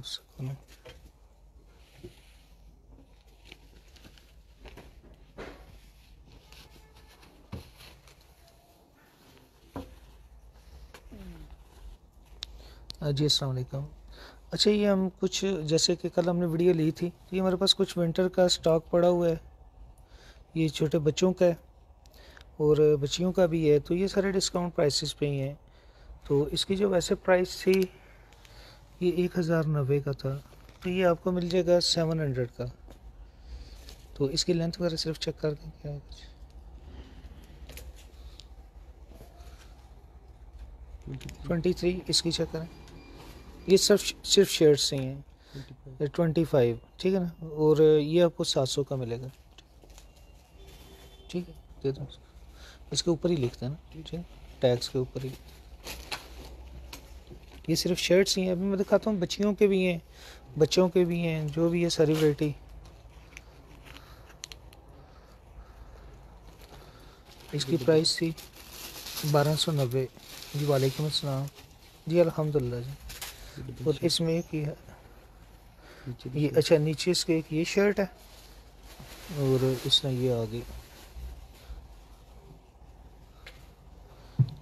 जी अस्सलाम वालेकुम। अच्छा, ये हम कुछ जैसे कि कल हमने वीडियो ली थी, तो ये हमारे पास कुछ विंटर का स्टॉक पड़ा हुआ है। ये छोटे बच्चों का है और बच्चियों का भी है, तो ये सारे डिस्काउंट प्राइसेस पे ही हैं। तो इसकी जो वैसे प्राइस थी ये 1090 का था, तो ये आपको मिल जाएगा 700 का। तो इसकी लेंथ वगैरह सिर्फ चेक करके क्या है कुछ 23 इसकी चेक करें। ये सिर्फ शेयर्स ही हैं, 25 ठीक है ना। और ये आपको 700 का मिलेगा, ठीक है। दे दो, इसके ऊपर ही लिखते हैं ना, ठीक है, टैग्स के ऊपर ही। ये सिर्फ शर्ट्स ही हैं। अभी मैं दिखाता हूँ, बच्चियों के भी हैं, बच्चों के भी हैं, जो भी है सारी वैरायटी। इसकी प्राइस थी 1290। जी वालेकुम अस्सलाम। जी अल्हम्दुलिल्लाह जी। और इसमें एक ये है, ये अच्छा नीचे इसके एक ये शर्ट है और इसमें ये आ गई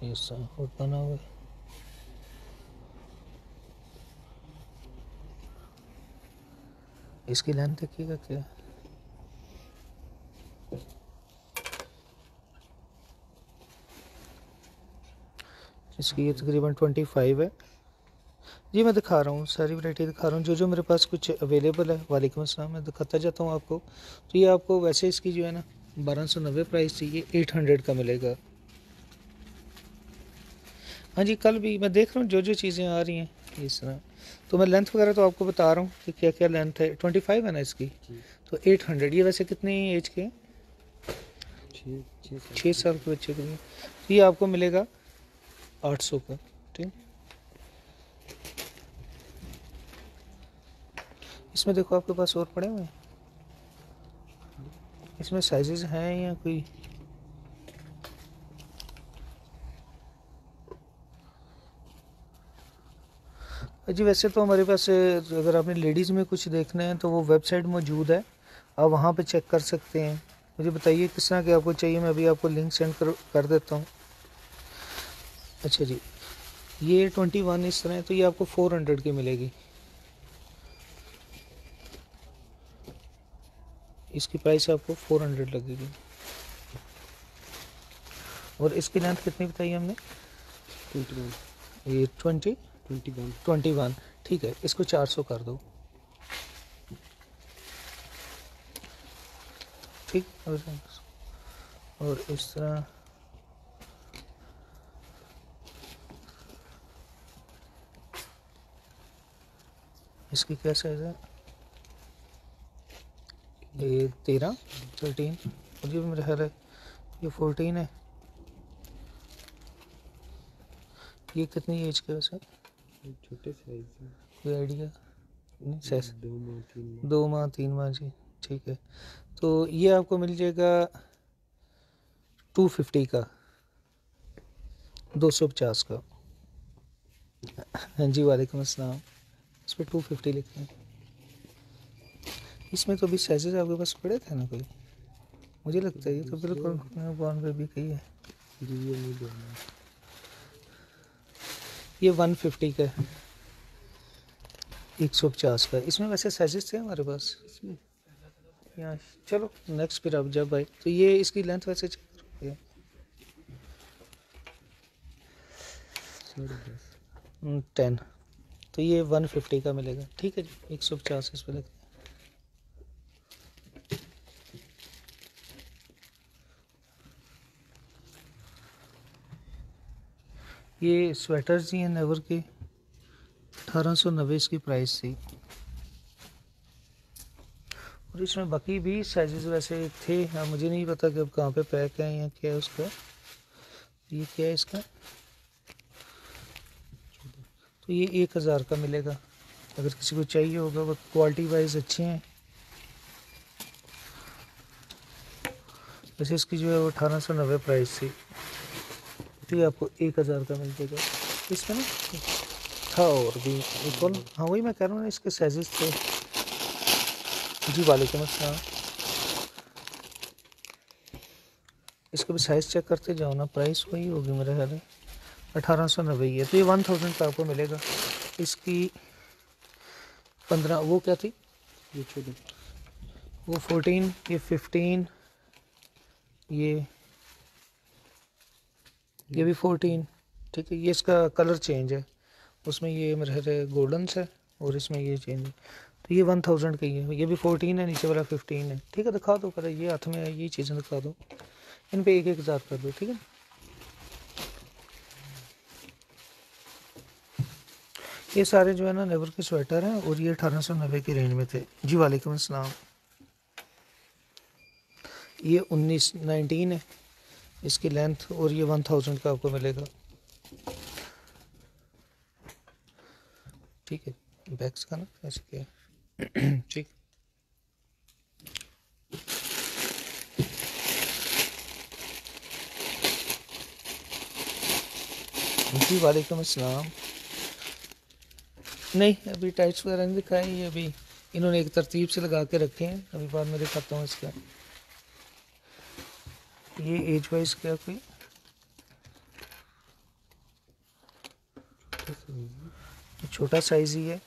ये और बना हुआ है। इसकी लेंथ देखिएगा क्या है। इसकी ये तकरीबन 25 है। जी मैं दिखा रहा हूँ, सारी वैरायटी दिखा रहा हूँ, जो जो मेरे पास कुछ अवेलेबल है। वालेकुम अस्सलाम। मैं दिखाता जाता हूँ आपको। तो ये आपको वैसे इसकी जो है ना 1290 प्राइस थी, ये 800 का मिलेगा। हाँ जी, कल भी मैं देख रहा हूँ जो जो चीज़ें आ रही हैं इस तरह। तो मैं लेंथ वगैरह तो आपको बता रहा हूँ कि क्या क्या लेंथ है। 25 है ना इसकी, तो 800। ये वैसे कितनी एज के हैं? 6 साल के बच्चे के लिए। तो ये आपको मिलेगा 800 का, ठीक। इसमें देखो आपके पास और पड़े हुए हैं, इसमें साइजेस हैं या कोई? जी वैसे तो हमारे पास अगर आपने लेडीज़ में कुछ देखना है तो वो वेबसाइट मौजूद है, आप वहाँ पे चेक कर सकते हैं। मुझे बताइए किस तरह के आपको चाहिए, मैं अभी आपको लिंक सेंड कर देता हूँ। अच्छा जी, ये 21 इस तरह है, तो ये आपको 400 की मिलेगी। इसकी प्राइस आपको 400 लगेगी। और इसकी लेंथ कितनी बताई हमने? 21। ये 21 ठीक है। इसको 400 कर दो, ठीक। और इस तरह इसकी क्या साइज है? ये 13 और ये मेरा ख्याल है ये 14 है। ये कितनी एज के वैसे? छोटे साइज, कोई आइडिया नहीं? साइज 2 माह 3 माह जी, ठीक है। तो ये आपको मिल जाएगा 250 का, 250 का। हाँ जी वालेकुम अस्सलाम। इस पर 250 लिखते हैं। इसमें तो अभी साइजेस आपके पास पड़े थे ना कोई? मुझे लगता है ये तो बिल्कुल वन बेबी का ही है। ये 150 का है, 150 का। इसमें वैसे साइजेस थे हमारे पास इसमें यहाँ। चलो नेक्स्ट फिर आप जब आए तो ये इसकी लेंथ वैसे चेक करोगे 10, तो ये 150 का मिलेगा, ठीक है जी। 150 इस पर लगता है। ये स्वेटर्स ही हैं नेवर के, 1890 इसकी प्राइस थी। और इसमें बाकी भी साइजेस वैसे थे, हाँ मुझे नहीं पता कि अब कहाँ पे पैक है या क्या है उसका। ये क्या है इसका? तो ये 1000 का मिलेगा, अगर किसी को चाहिए होगा। वो क्वालिटी वाइज अच्छे हैं। वैसे इसकी जो है वो 1890 प्राइस थी, तो ये आपको 1000 का मिल जाएगा। इसमें ना था और भी एक और। हाँ वही मैं कह रहा हूँ ना, इसके साइजेस थे। जी वालेकुम अस्सलाम। इसका भी साइज़ चेक करते जाओ ना, प्राइस वही होगी मेरे ख्याल में 1890 है। तो ये 1000 का आपको मिलेगा। इसकी 15 वो क्या थी, ये छोटे वो 14, ये 15, ये भी 14। ठीक है, ये इसका कलर चेंज है, उसमें ये मेरे ख्याल है गोल्डन से, और इसमें ये चेंज है। तो ये 1000 का ही है। ये भी 14 है, नीचे वाला 15 है। ठीक है, दिखा दो कर, ये हाथ में है, ये चीज़ें दिखा दो, इन पे 1-1000 कर दो। ठीक है, ये सारे जो है ना नेवर के स्वेटर हैं, और ये 1890 की रेंज में थे। जी वालेकुम अस्सलाम। ये 19 है इसकी लेंथ, और ये 1000 का आपको मिलेगा। ठीक है, बैग्स का ना ऐसे क्या है। ठीक, जी वालेकुम अस्सलाम। नहीं, अभी टाइट्स वगैरह नहीं दिखाए, ये अभी इन्होंने एक तरतीब से लगा के रखे हैं, अभी बाद में दिखाता हूँ इसका। ये एज वाइज क्या कोई छोटा साइज़ ही है।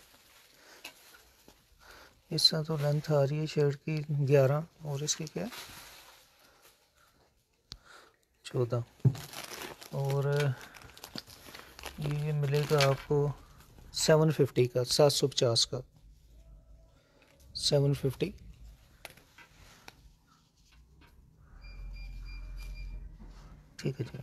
इसका तो लेंथ आ रही है शर्ट की 11, और इसकी क्या 14, और ये मिलेगा आपको 750 का, 750 का, 750। ठीक है जी।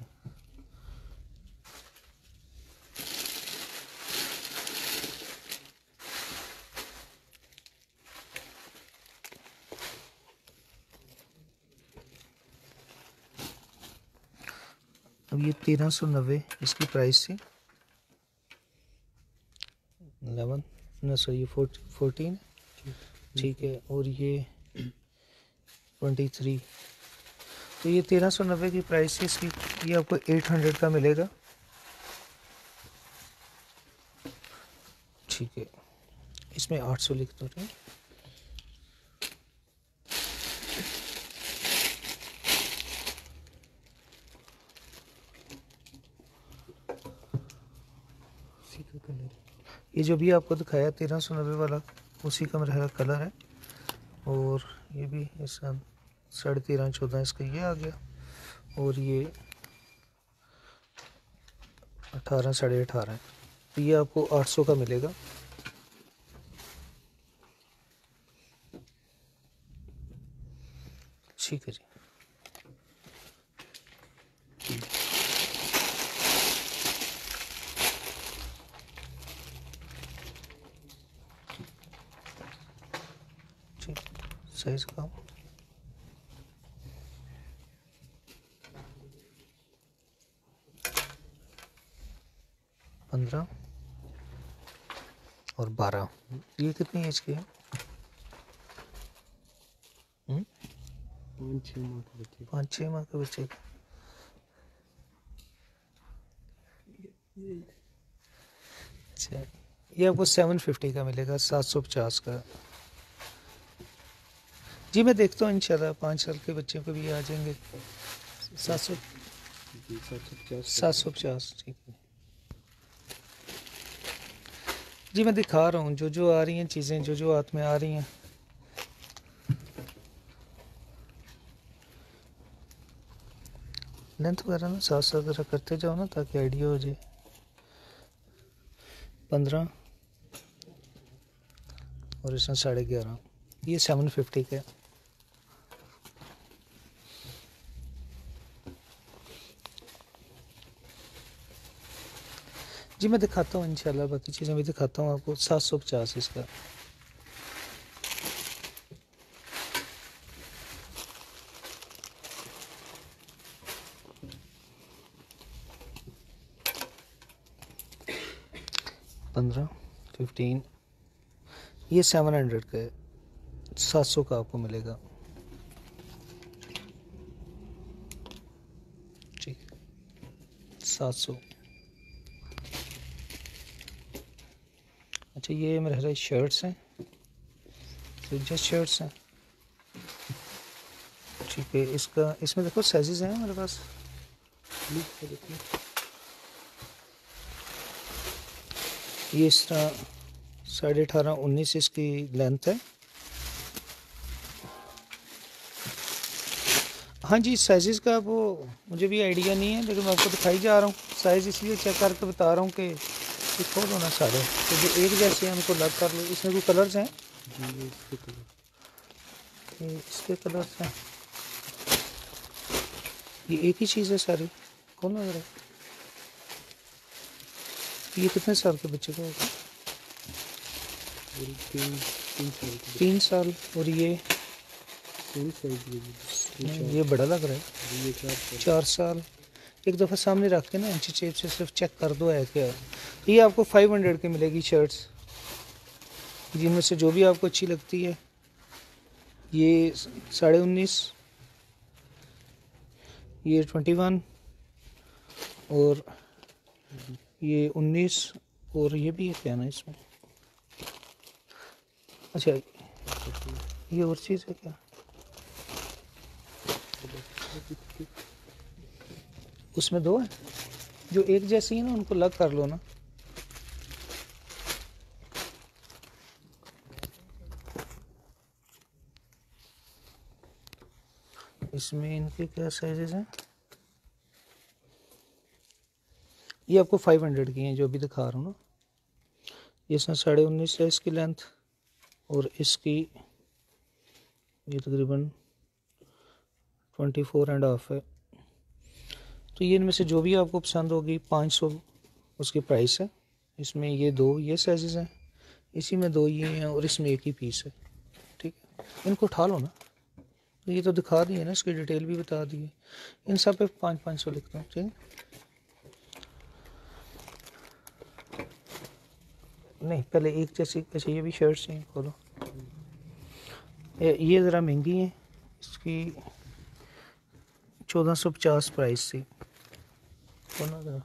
अब ये 1390 इसकी प्राइस थी। 11 ना सॉरी 14। ठीक है, और ये 23। तो ये 1390 की प्राइस है इसकी। ये आपको 800 का मिलेगा। ठीक है, इसमें 800 लिख दो। ठीक, इसी का कलर ये जो भी आपको दिखाया 1390 वाला, उसी का मेरा कलर है। और ये भी इसका 13.5 14 इसका ये आ गया, और ये 18 18.5 है। तो ये आपको 800 का मिलेगा। ठीक है जी। ठीक, साइज का 15 और 12। ये कितनी एज के है? 5-6 माह के बच्चे 5-6 माह के बच्चे का। अच्छा, ये आपको 750 का मिलेगा, 750 का। जी मैं देखता हूँ इंशाल्लाह 5 साल के बच्चों को भी आ जाएंगे। 700 750। ठीक है जी, मैं दिखा रहा हूँ जो जो आ रही हैं चीज़ें, जो जो हाथ में आ रही हैं। लेंथ वगैरह ना साथ साथ ज़रा करते जाओ ना, ताकि आइडिया हो जाए। 15 और इसमें 11.5। ये 750 का है। जी मैं दिखाता हूँ इंशाल्लाह, बाकी चीज़ें भी दिखाता हूँ आपको। 750 इसका। पंद्रह 15। ये 700 का है, 700 का आपको मिलेगा। ठीक, 700। अच्छा ये मेरे ख्याल शर्ट्स हैं, तो जस्ट शर्ट्स हैं। ठीक है, इसका इसमें देखो साइजेस हैं मेरे पास। ये इस तरह 18.5 19 इसकी लेंथ है। हाँ जी, साइज़ का वो मुझे भी आइडिया नहीं है, लेकिन मैं आपको दिखाई जा रहा हूँ। साइज़ इसलिए चेक करके बता रहा हूँ कि ये खोल होना सारे, तो जो एक जैसे हैं उनको अलग कर लो। इसमें कोई कलर्स हैं? ये इसके कलर्स हैं। ये एक ही चीज़ है सारी, कौन लग रहा है? ये कितने साल के बच्चे का होगा? 3 साल। और ये ये बड़ा लग रहा है, 4 साल। एक दफ़ा सामने रख के ना इंची टेप से सिर्फ चेक कर दो है क्या। ये आपको 500 की मिलेगी शर्ट्स, जिनमें से जो भी आपको अच्छी लगती है। ये 19.5, ये 21, और ये 19, और ये भी है क्या ना इसमें। अच्छा ये और चीज़ है क्या? उसमें 2 है, जो एक जैसी है ना उनको अलग कर लो ना। इसमें इनके क्या साइजेस हैं? ये आपको 500 की हैं जो अभी दिखा रहा हूँ ना। ये इसमें 19.5 है इसकी लेंथ, और इसकी ये तकरीबन 24.5 है। तो ये इनमें से जो भी आपको पसंद होगी 500 उसकी प्राइस है। इसमें ये 2 ये साइजेस हैं, इसी में 2 ये हैं, और इसमें एक ही पीस है। ठीक है, इनको उठा लो ना। तो ये तो दिखा दिए ना, इसकी डिटेल भी बता दी है। इन सब पे 500 लिखता हूँ। ठीक है, नहीं पहले एक जैसी। अच्छा ये भी शर्ट्स हैं, खोलो। ये ज़रा महंगी है, इसकी 1450 प्राइस थी। खोलना ज़रा।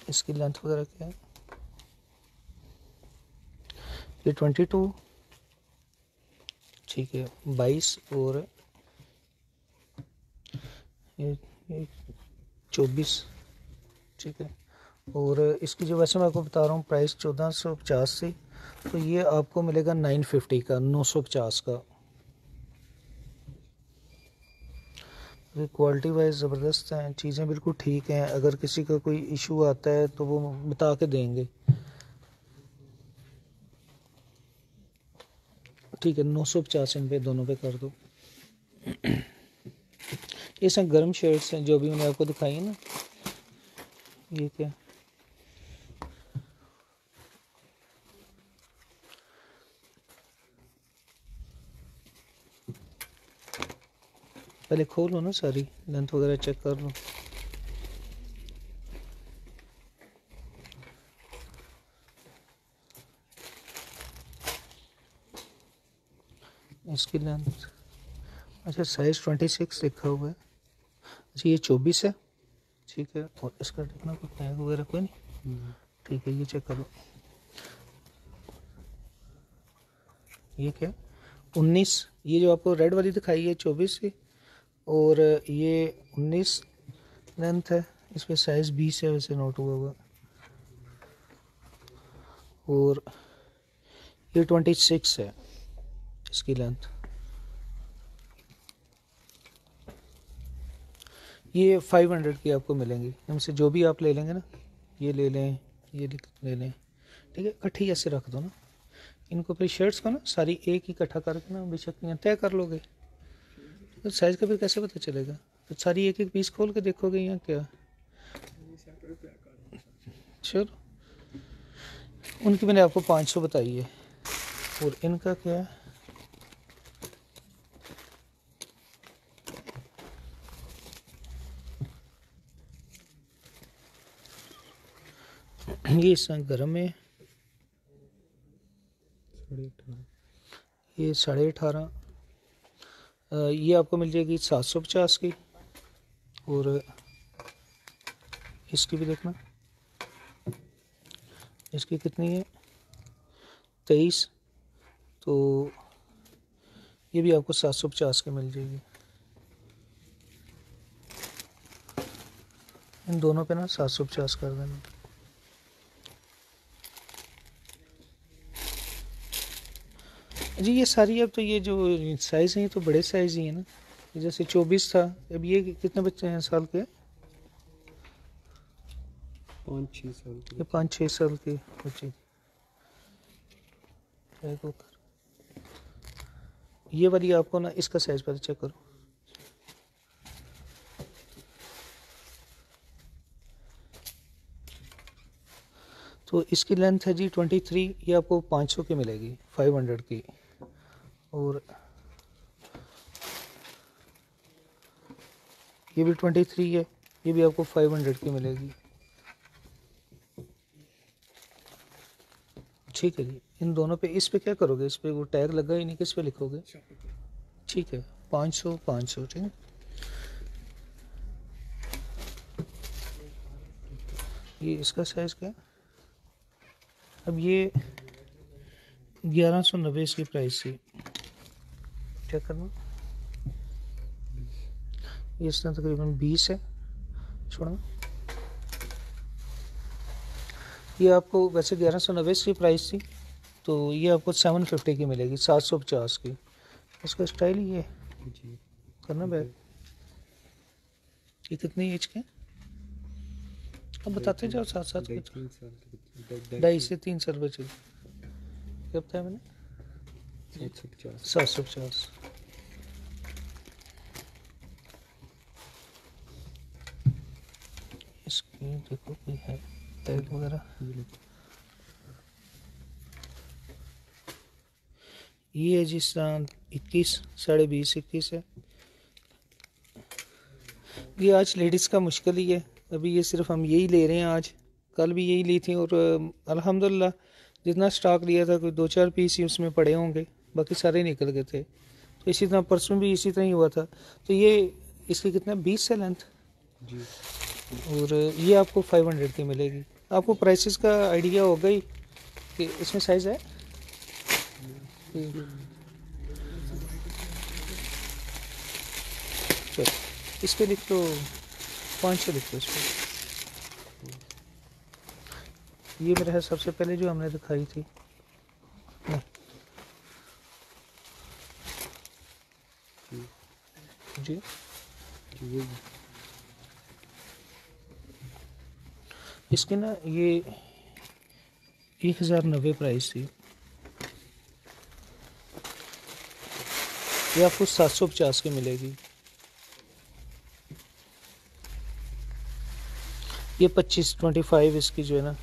इसकी लेंथ वगैरह क्या है? ये 22, ठीक है, 22, और ये 24, ठीक है। और इसकी जो वैसे मैं आपको बता रहा हूँ प्राइस 1450 थी, तो ये आपको मिलेगा 950 का, 950 का। क्वालिटी वाइज ज़बरदस्त हैं, चीज़ें बिल्कुल ठीक हैं। अगर किसी का कोई इशू आता है तो वो बता के देंगे। ठीक है, 950 इन पे दोनों पे कर दो। ये सब गर्म शर्ट्स हैं जो भी मैंने आपको दिखाई है ना। ये क्या, पहले खोलो ना, सारी लेंथ वगैरह चेक कर लो। इसकी लेंथ, अच्छा साइज़ 26 लिखा हुआ है। अच्छा ये 24 है, ठीक है। और इसका देखना कोई टैग वगैरह कोई नहीं। ठीक है, ये चेक करो। ये क्या, 19, ये जो आपको रेड वाली दिखाई है 24 की, और ये 19 लेंथ है। इस पर साइज़ 20 है वैसे नोट हुआ हुआ। और ये 26 है इसकी लेंथ। ये 500 की आपको मिलेंगी, इनसे जो भी आप ले लेंगे ना। ये ले लें, ये ले लें, ठीक है। इकट्ठी ऐसे रख दो ना इनको, फिर शर्ट्स को ना सारी एक ही इकट्ठा करके ना बेशक यहाँ तय कर लोगे, तो साइज़ का फिर कैसे पता चलेगा? तो सारी एक एक पीस खोल के देखोगे यहाँ क्या। चलो, उनकी मैंने आपको 500 बताई है। और इनका क्या है, ये इस गर्म है, ये 18.5, ये आपको मिल जाएगी 750 की। और इसकी भी देखना, इसकी कितनी है, 23। तो ये भी आपको 750 की मिल जाएगी। इन दोनों पे ना 750 कर देना। जी ये सारी, अब तो ये जो साइज़ हैं ये तो बड़े साइज़ ही है ना। जैसे 24 था, अब ये कितने बच्चे हैं साल के? 5-6 साल के ये 5-6 साल के बच्चे। ये वाली आपको ना इसका साइज़ पहले चेक करो। तो इसकी लेंथ है जी 23, ये आपको 500 की मिलेगी, 500 की। और ये भी 23 है, ये भी आपको 500 की मिलेगी। ठीक है जी। इन दोनों पे, इस पे क्या करोगे, इस पे वो टैग लगा ही नहीं, किस पे लिखोगे? ठीक है, 500 500, ठीक है। ये इसका साइज़ क्या है? अब ये 1190 इसकी प्राइस थी। चेक करना, ये इसका तकरीबन 20 है। छोड़ना, ये आपको वैसे 1190 की प्राइस थी, तो ये आपको 750 की मिलेगी, 750 की। इसका स्टाइल ही है जी। करना बैग। ये कितनी एज के? अब बताते जाओ साथ साथ कुछ। 3 साल के 2.5 से 3 साल बचे। क्या बताया मैंने? 750। 750। इसकी देखो कोई है टैग वगैरह। ये है जिस तरह 21, 20.5, 21 है। ये आज लेडीज़ का मुश्किल ही है। अभी ये सिर्फ हम यही ले रहे हैं आज, कल भी यही ली थी। और अल्हम्दुलिल्लाह जितना स्टॉक लिया था कोई 2-4 पीस ही उसमें पड़े होंगे, बाकी सारे निकल गए थे। तो इसी तरह परसों भी इसी तरह ही हुआ था। तो ये इसकी कितना, 20 है लेंथ। जी। और ये आपको 500 की मिलेगी। आपको प्राइसेस का आइडिया होगा ही कि इसमें साइज़ है। चलो इस पे लिख लो, 500 लिख लो इस पर। ये मेरा है सबसे पहले जो हमने दिखाई थी। नहीं, जी इसकी ना ये 1090 प्राइस थी, ये आपको 750 की मिलेगी। ये 25 इसकी जो है ना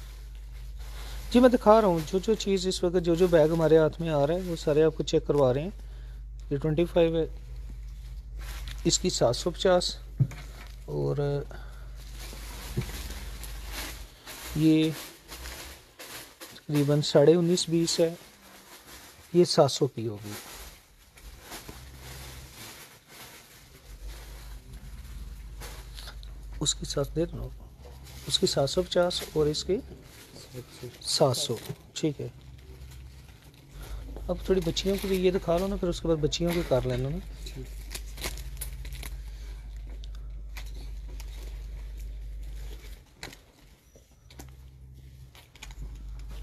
जी, मैं दिखा रहा हूँ जो चीज़ इस वक्त, जो बैग हमारे हाथ में आ रहा है वो सारे आपको चेक करवा रहे हैं। ये 25 है, इसकी 750। और ये तकरीबन 19.5-20 है, ये 700 की होगी। उसकी साथ दे दो, उसकी 750 और इसकी 700। ठीक है, अब थोड़ी बच्चियों की भी ये दिखा लो ना, फिर उसके बाद बच्चियों की कर लेना ना।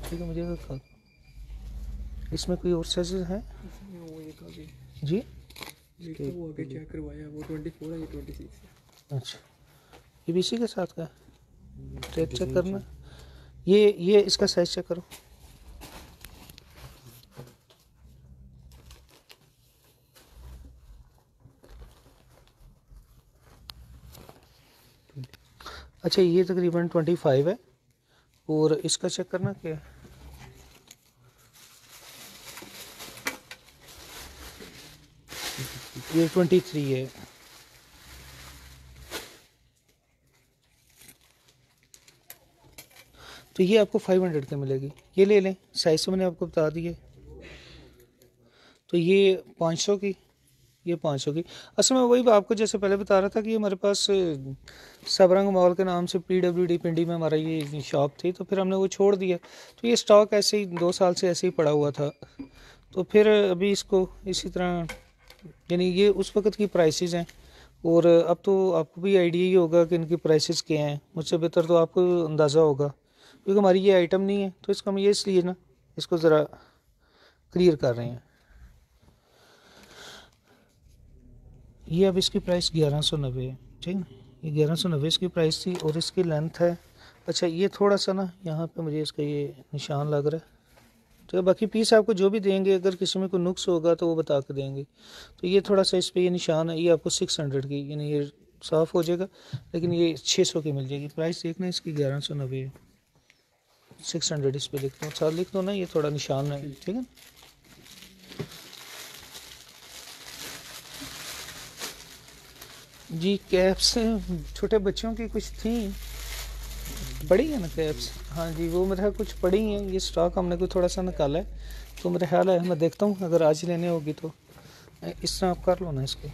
ठीक है, मुझे दिखा। इसमें कोई और साइजेस हैं? जी तो वो अभी चेक करवाया, वो 24 है, ये 26 है। अच्छा, ये भी इसी के साथ का है। चेक करना, ये इसका साइज चेक करो। अच्छा, ये तकरीबन 25 है। और इसका चेक करना क्या है, ये 23 है। तो ये आपको 500 की मिलेगी। ये ले लें, साइज तो मैंने आपको बता दिए। तो ये 500 की ये 500 की। असल में वही आपको जैसे पहले बता रहा था कि हमारे पास सबरंग मॉल के नाम से PWD पिंडी में हमारा ये शॉप थी, तो फिर हमने वो छोड़ दिया। तो ये स्टॉक ऐसे ही 2 साल से ऐसे ही पड़ा हुआ था। तो फिर अभी इसको इसी तरह, यानी ये उस वक़्त की प्राइसेस हैं, और अब तो आपको भी आइडिया ही होगा कि इनकी प्राइसेस क्या हैं। मुझसे बेहतर तो आपको अंदाज़ा होगा, क्योंकि हमारी ये आइटम नहीं है, तो इसका हम ये इसलिए ना इसको ज़रा क्लियर कर रहे हैं। ये अब इसकी प्राइस 1190 है, ठीक है ना। ये 1190 इसकी प्राइस थी, और इसकी लेंथ है, अच्छा ये थोड़ा सा ना यहाँ पे मुझे इसका ये निशान लग रहा है। तो बाकी पीस आपको जो भी देंगे, अगर किसी में कोई नुक्स होगा तो वो बता के देंगे। तो ये थोड़ा सा इस पे ये निशान है, ये आपको 600 की, यानी ये साफ़ हो जाएगा, लेकिन ये 600 की मिल जाएगी। प्राइस देखना इसकी 1190 है। 600 इस पे लिख दो, साथ लिख दो ना, ये थोड़ा निशान है, ठीक है। जी कैप्स छोटे बच्चों की कुछ थी, पड़ी है ना कैप्स, हाँ जी वो मेरे ख्याल कुछ पड़ी हैं। ये स्टॉक हमने कोई थोड़ा सा निकाला है, तो मेरा ख्याल है मैं देखता हूँ, अगर आज लेने होगी तो इस तरह आप कर लो ना। इसको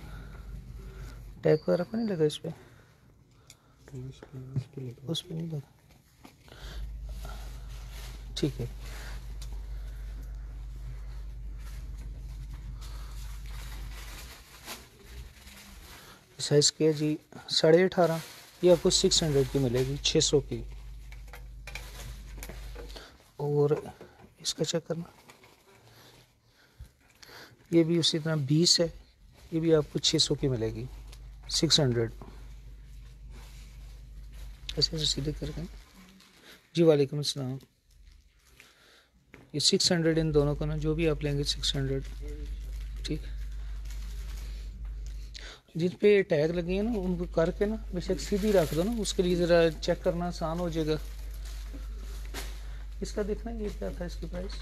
टैग वगैरह पर नहीं लगा इस पर, उस पर नहीं लगा, ठीक है। साइज़ क्या है जी, 18.5। ये आपको 600 की मिलेगी, 600 की। और इसका चेक करना, ये भी उसी तरह 20 है, ये भी आपको 600 की मिलेगी, 600। ऐसे सीधे करके जी। वालेकुम अस्सलाम। ये 600 इन दोनों का ना, जो भी आप लेंगे 600, ठीक। जिन पे टैग लगे हैं ना उनको करके ना बेशक सीधी रख दो ना, उसके लिए ज़रा चेक करना आसान हो जाएगा। इसका देखना ये क्या था इसकी प्राइस,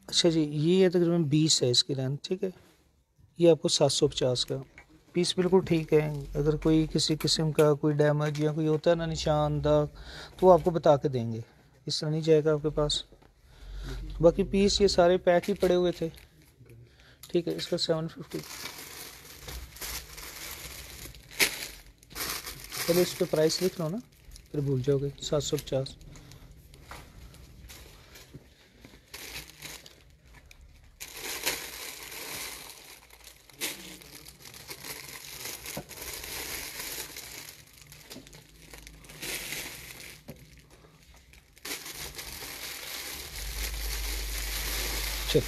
अच्छा जी ये है तकरीबन 20 है इसकी लेंथ, ठीक है। ये आपको 750 का पीस बिल्कुल ठीक है। अगर कोई किसी किस्म का कोई डैमेज या कोई होता है ना निशान दाग, तो वो आपको बता के देंगे, इस तरह नहीं जाएगा आपके पास। बाकी पीस ये सारे पैक ही पड़े हुए थे, ठीक है। इसका 750, चलो इस पर प्राइस लिख लो ना, फिर भूल जाओगे। 750। चलो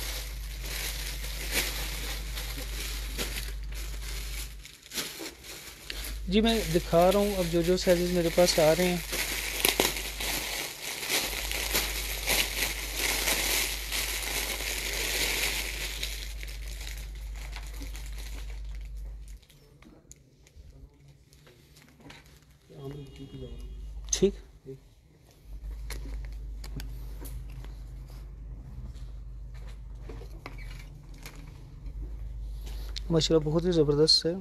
जी मैं दिखा रहा हूँ अब जो जो साइजेस मेरे पास आ रहे हैं। ठीक, माशाल्लाह बहुत ही ज़बरदस्त है।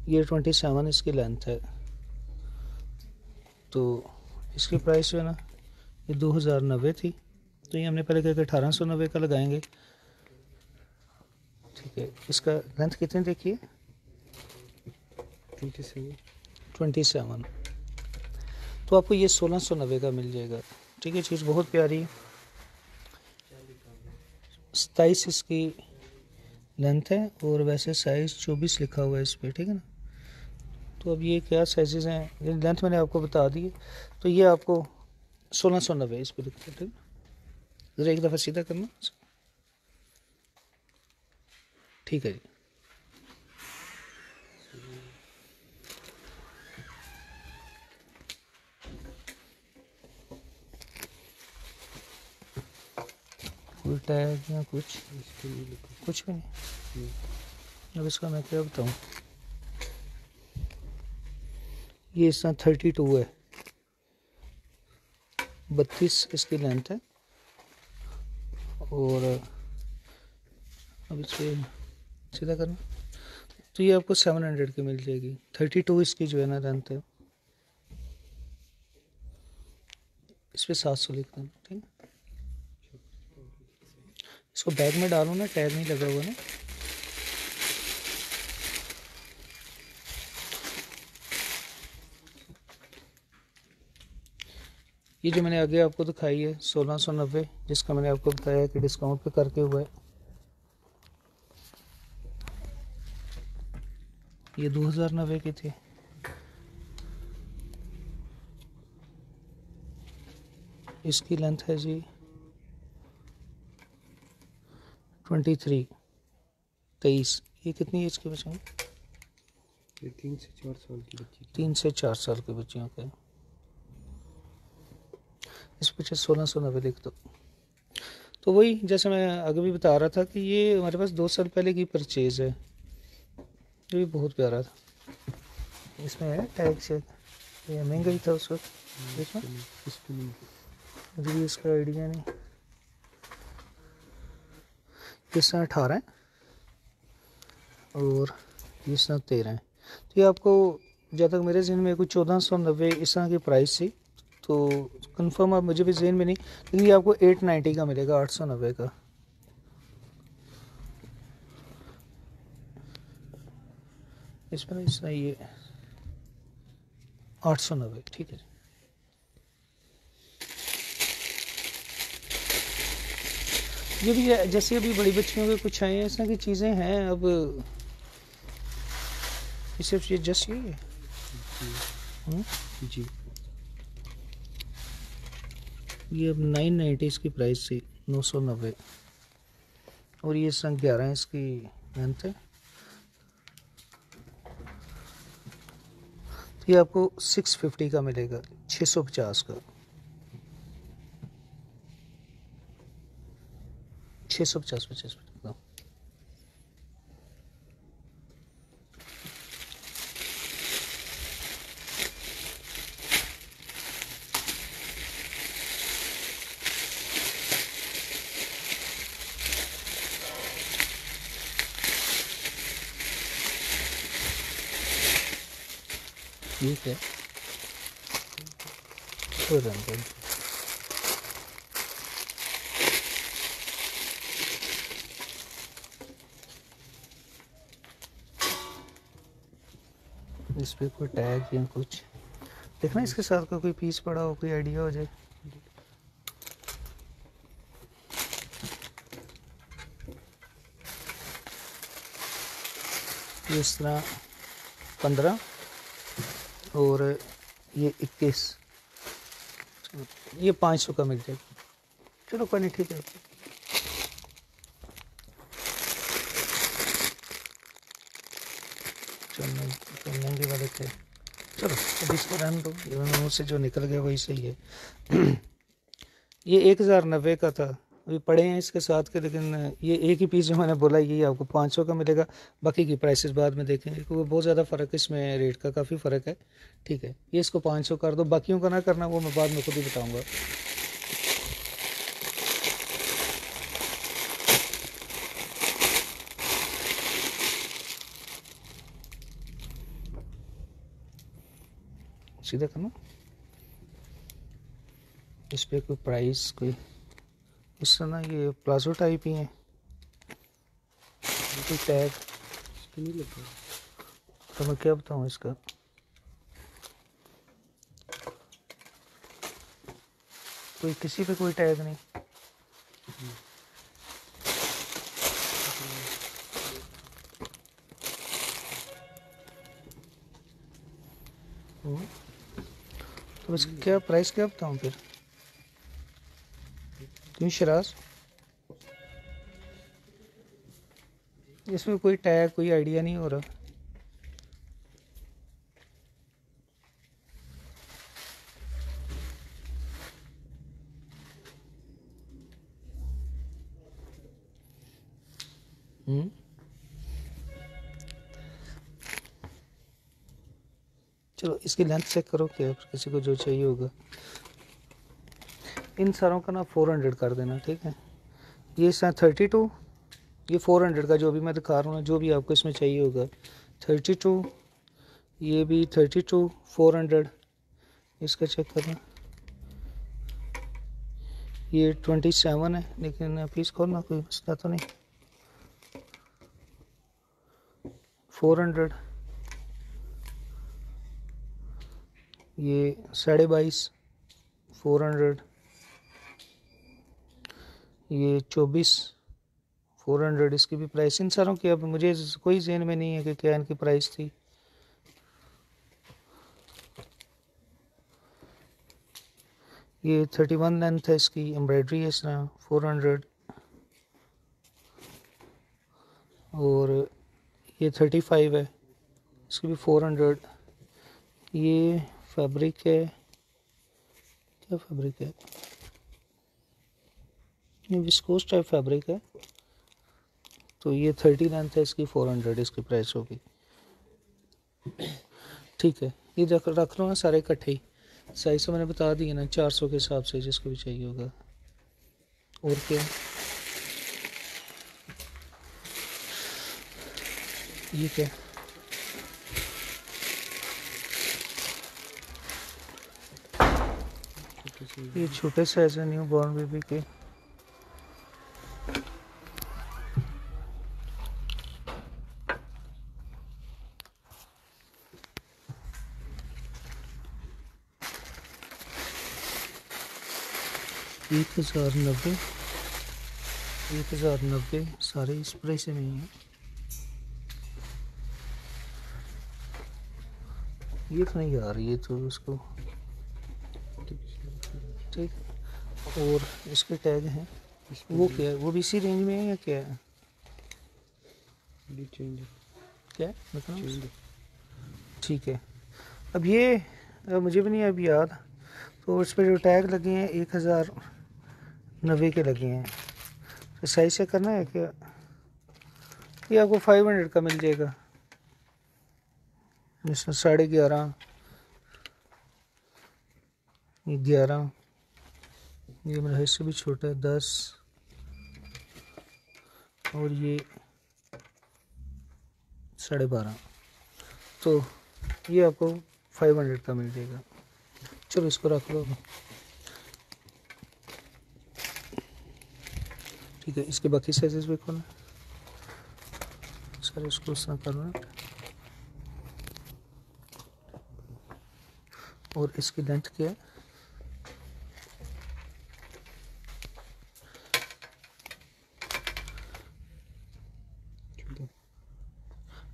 ये 27 इसकी लेंथ है, तो इसकी प्राइस जो है ना ये 2090 थी, तो ये हमने पहले कहा कि 1890 का लगाएंगे, ठीक है। इसका लेंथ कितनी देखिए, 27, तो आपको ये 1690 का मिल जाएगा, ठीक है। चीज़ बहुत प्यारी है। 27 इसकी लेंथ है, और वैसे साइज़ 24 लिखा हुआ है इस पर, ठीक है ना। तो अब ये क्या साइजेस हैं, ये लेंथ मैंने आपको बता दी है, तो ये आपको 1690 इस पर लिखा है, ठीक है। ज़रा एक दफ़ा सीधा करना, ठीक है जी। कोई टैग या कुछ भी नहीं। अब इसका मैं क्या बताऊँ, ये इस तरह 32 है, 32 इसकी लेंथ है, और अब इस पर सीधा करना। तो ये आपको 700 की मिल जाएगी। 32 इसकी जो है ना लेंथ है, इस पर 700 लिख देना, ठीक है। इसको बैग में डालो ना, टैग नहीं लगा हुआ ना। ये जो मैंने आगे आपको दिखाई है 1690, जिसका मैंने आपको बताया कि डिस्काउंट पे करके हुआ है, ये 2090 की थी। इसकी लेंथ है जी 23। ये कितनी एज के बच्चे हैं? ये 3 से 4 साल की बच्ची। 3 से 4 साल के बच्चियों का। इस पीछे 1690 लिख दो। तो वही जैसे मैं आगे भी बता रहा था कि ये हमारे पास 2 साल पहले की परचेज़ है। ये भी बहुत प्यारा था। इसमें है टैग शेग, ये महंगा ही था उस वक्त। देखो मुझे भी इसका आइडिया नहीं। इस तरह 18 है और इस तरह 13 है। तो ये आपको जहाँ तक मेरे जहन में कुछ 1490 इस तरह की प्राइस थी, तो कंफर्म आप मुझे भी जहन में नहीं, लेकिन ये आपको 890 का मिलेगा, 890 का। इसमें इस तरह ये 890, ठीक है। ये भी है, जैसे अभी बड़ी बच्चियों के कुछ आए हैं इस तरह की चीज़ें हैं। अब ये सिर्फ ये जस्ट यही है जी। ये अब 990 इसकी प्राइस थी, 990। और ये संग 11 इसकी लेंथ है। तो ये आपको 650 का मिलेगा, 650 का। 650 50 का। ठीक है, हो रहा है। इस पे कोई टैग या कुछ देखना, इसके साथ का कोई पीस पड़ा हो, कोई आइडिया हो जाए। इस तरह 15 और ये 21, ये 500 का मिल जाएगा। चलो कोई नहीं, ठीक है। महंगे वाले थे, चलो अब इसको रहने दो, ये मुँह से जो निकल गया वही सही है। ये 1090 का था, अभी पड़े हैं इसके साथ के, लेकिन ये एक ही पीस जो मैंने बोला ये आपको 500 का मिलेगा। बाकी की प्राइसेस बाद में देखेंगे क्योंकि बहुत ज़्यादा फ़र्क है इसमें, रेट का काफ़ी फ़र्क है, ठीक है। ये इसको 500 कर दो, बाकियों का ना करना, वो मैं बाद में खुद ही बताऊँगा। सीधा करना। इस पर कोई प्राइस कोई इस तरह ना, ये प्लाजो टाइप ही है, कोई टैग नहीं लगता। तो मैं क्या बताऊँ इसका। कोई किसी पे कोई टैग नहीं। तो इसका क्या प्राइस क्या बताऊँ फिर, क्यों शराज इसमें कोई टैग कोई आइडिया नहीं हो रहा। चलो इसकी लेंथ चेक करो, क्या किसी को जो चाहिए होगा। इन सारों का ना 400 कर देना, ठीक है। ये इसमें 32 ये 400 का जो भी मैं दिखा रहा हूँ ना, जो भी आपको इसमें चाहिए होगा। 32, ये भी 32 400, इसका चेक करना। ये 27 है, लेकिन पीस खोलना कोई मसला तो नहीं। 400, ये 22.5 400, ये 24 400। इसकी भी प्राइस इन सारों की अब मुझे कोई ज़हन में नहीं है कि क्या इनकी प्राइस थी। ये 31 लेंथ है, इसकी एम्ब्रॉयडरी है इस तरह, 400। और ये 35 है, इसकी भी 400। ये फैब्रिक है, क्या फैब्रिक है, ये विस्कोस टाइप फैब्रिक है। तो ये 30 लेंथ है, इसकी 400 इसकी प्राइस होगी। ठीक है, ये रख लो ना सारे इकट्ठे ही। साइज तो मैंने बता दिया ना, 400 के हिसाब से जिसको भी चाहिए होगा। और क्या, ये क्या, ये छोटे साइज है न्यू बॉर्न बेबी के। एक 1090, 1090 सारे इस प्राइस में ही है। ये तो नहीं आ रही है तो उसको, ठीक। और इसके टैग हैं, वो क्या है, वो भी इसी रेंज में है या क्या है, क्या है बताओ। ठीक है, अब ये मुझे भी नहीं अब याद, तो उस पर जो टैग लगे हैं 1090 के लगे हैं। तो सही से करना है क्या, ये आपको 500 का मिल जाएगा। इसमें 11.5, 11, ये मेरा हिस्से भी छोटा है 10, और ये 12.5। तो ये आपको 500 का मिल जाएगा। चलो इसको रख लो। ठीक है, इसके बाकी साइजेस देखो ना सर, इसको इस तरह करना। और इसकी लेंथ क्या है,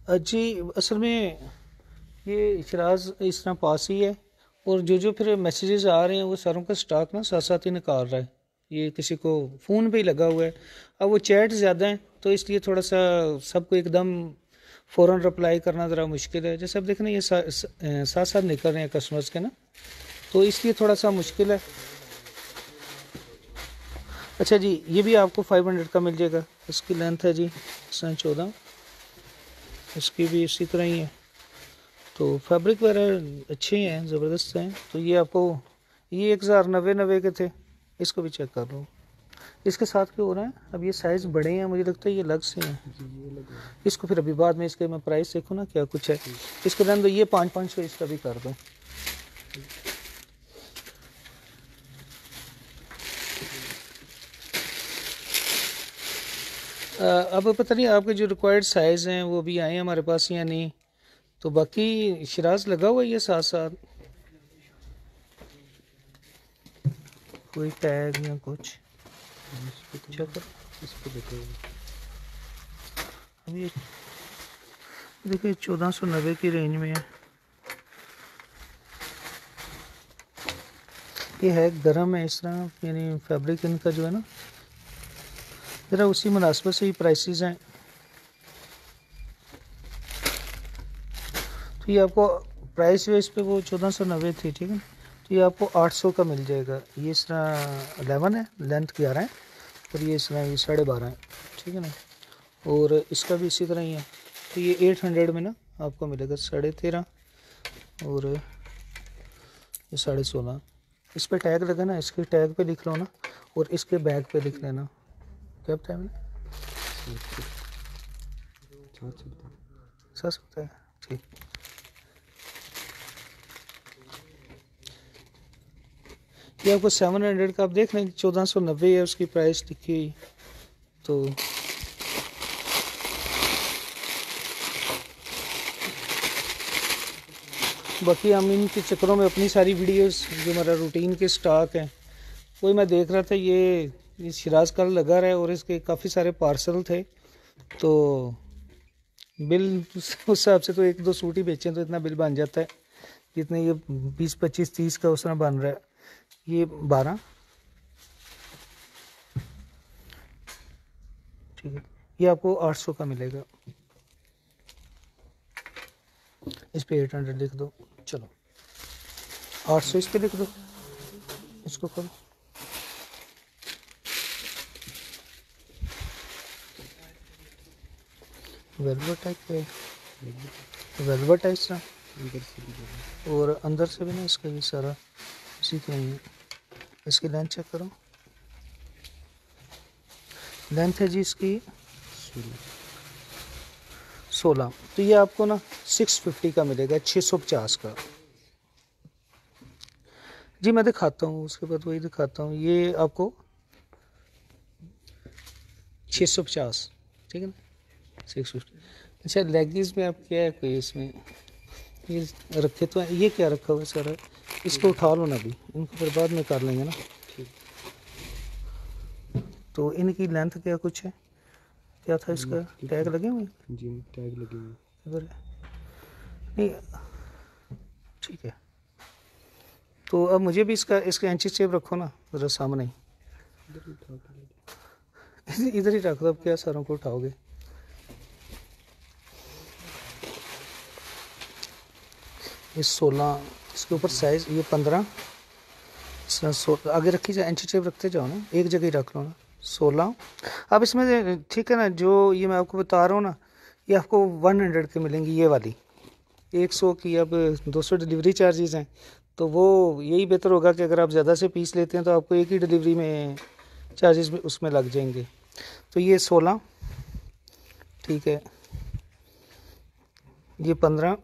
जी असल में ये शराज इस तरह पास ही है, और जो फिर मैसेजेस आ रहे हैं वो सारों का स्टॉक ना साथ साथ ही निकाल रहा है। ये किसी को फ़ोन पे ही लगा हुआ है। अब वो चैट ज़्यादा है तो इसलिए थोड़ा सा सबको एकदम फ़ौरन रिप्लाई करना ज़रा मुश्किल है। जैसे अब देखना ये साथ साथ निकल रहे हैं कस्टमर्स के ना, तो इसलिए थोड़ा सा मुश्किल है। अच्छा जी, ये भी आपको 500 का मिल जाएगा। इसकी लेंथ है जी 14, इसकी भी इसी तरह ही है। तो फैब्रिक वगैरह अच्छे हैं, ज़बरदस्त हैं। तो ये आपको, ये 1090 के थे। इसको भी चेक कर लो, इसके साथ क्या हो रहा है, अब ये साइज़ बड़े हैं, मुझे लगता है ये अलग से हैं। इसको फिर अभी बाद में इसके मैं प्राइस देखूँ ना क्या कुछ है। इसके अंदर ये 500 इसका भी कर दो। अब पता नहीं आपके जो रिक्वायर्ड साइज़ हैं वो भी आए हमारे पास या नहीं। तो बाकी शराज लगा हुआ है ये साथ साथ, कोई टैग या कुछ चेक करो। इसको देखो, अभी देखिए 1490 की रेंज में है। ये है गर्म है इस तरह, यानी फैब्रिक इनका जो है ना ज़रा उसी मुनासिबत से ही प्राइसेस हैं। तो ये आपको प्राइस वेस पे वो 1490 थी, ठीक है। तो ये आपको 800 का मिल जाएगा। ये इस तरह 11 है, लेंथ 11 है, और ये इस तरह ये 12.5 है, ठीक है ना। और इसका भी इसी तरह ही है। तो ये 800 में ना आपको मिलेगा 13.5, और ये 16.5। इस पर टैग लगा ना, इसके टैग पे लिख लो ना, और इसके बैग पे लिख लेना। क्या बताया मैंने, 7 होता है, ठीक। ये आपको 700 का, आप देख लें 1490 है उसकी प्राइस लिखी हुई। तो बाकी हम इनके चक्करों में अपनी सारी वीडियोस जो हमारा रूटीन के स्टॉक हैं वही मैं देख रहा था। ये शिराज कल लगा रहा है और इसके काफ़ी सारे पार्सल थे, तो बिल उस हिसाब से तो 1-2 सूट ही बेचें तो इतना बिल बन जाता है, जितने ये 20, 25, 30 का उस तरह बन रहा है। ये 12, ठीक है, ये आपको 800 का मिलेगा। इस पे 800 लिख दो, चलो 800 इस पे लिख दो, इसको करो। वेलवेट टाइप है, वेलवेट टाइप सा, और अंदर से भी ना इसका ये सारा इसी का ही है। इसकी लेंथ चेक करो, लेंथ है जी इसकी 16। तो ये आपको ना 650 का मिलेगा, 650 का। जी मैं दिखाता हूँ, उसके बाद वही दिखाता हूँ। ये आपको 650, ठीक है ना, 650। अच्छा लेगीज में आप क्या है कोई इसमें ये रखे तो ये क्या रखा हुआ है सर, इसको उठा लो ना अभी, इनको फिर बाद में कर लेंगे ना। तो इनकी लेंथ क्या कुछ है, क्या था इसका, टैग लगे हुए? जी टैग लगे हुए इधर नहीं, ठीक है। तो अब मुझे भी इसका इंची सेव रखो ना ज़रा सामने ही, इधर ही रख दो। अब क्या सारों को उठाओगे? ये 16, इसके ऊपर साइज ये 15, आगे रखी जाए, इंची टेप रखते जाओ ना, एक जगह ही रख लो ना। 16 अब इसमें ठीक है ना, जो ये मैं आपको बता रहा हूँ ना, ये आपको 100 के मिलेंगी ये वाली, 100 की। अब 200 डिलीवरी चार्जेस हैं, तो वो यही बेहतर होगा कि अगर आप ज़्यादा से पीस लेते हैं तो आपको एक ही डिलीवरी में चार्जेस भी उसमें लग जाएंगे। तो ये 16, ठीक है, ये 15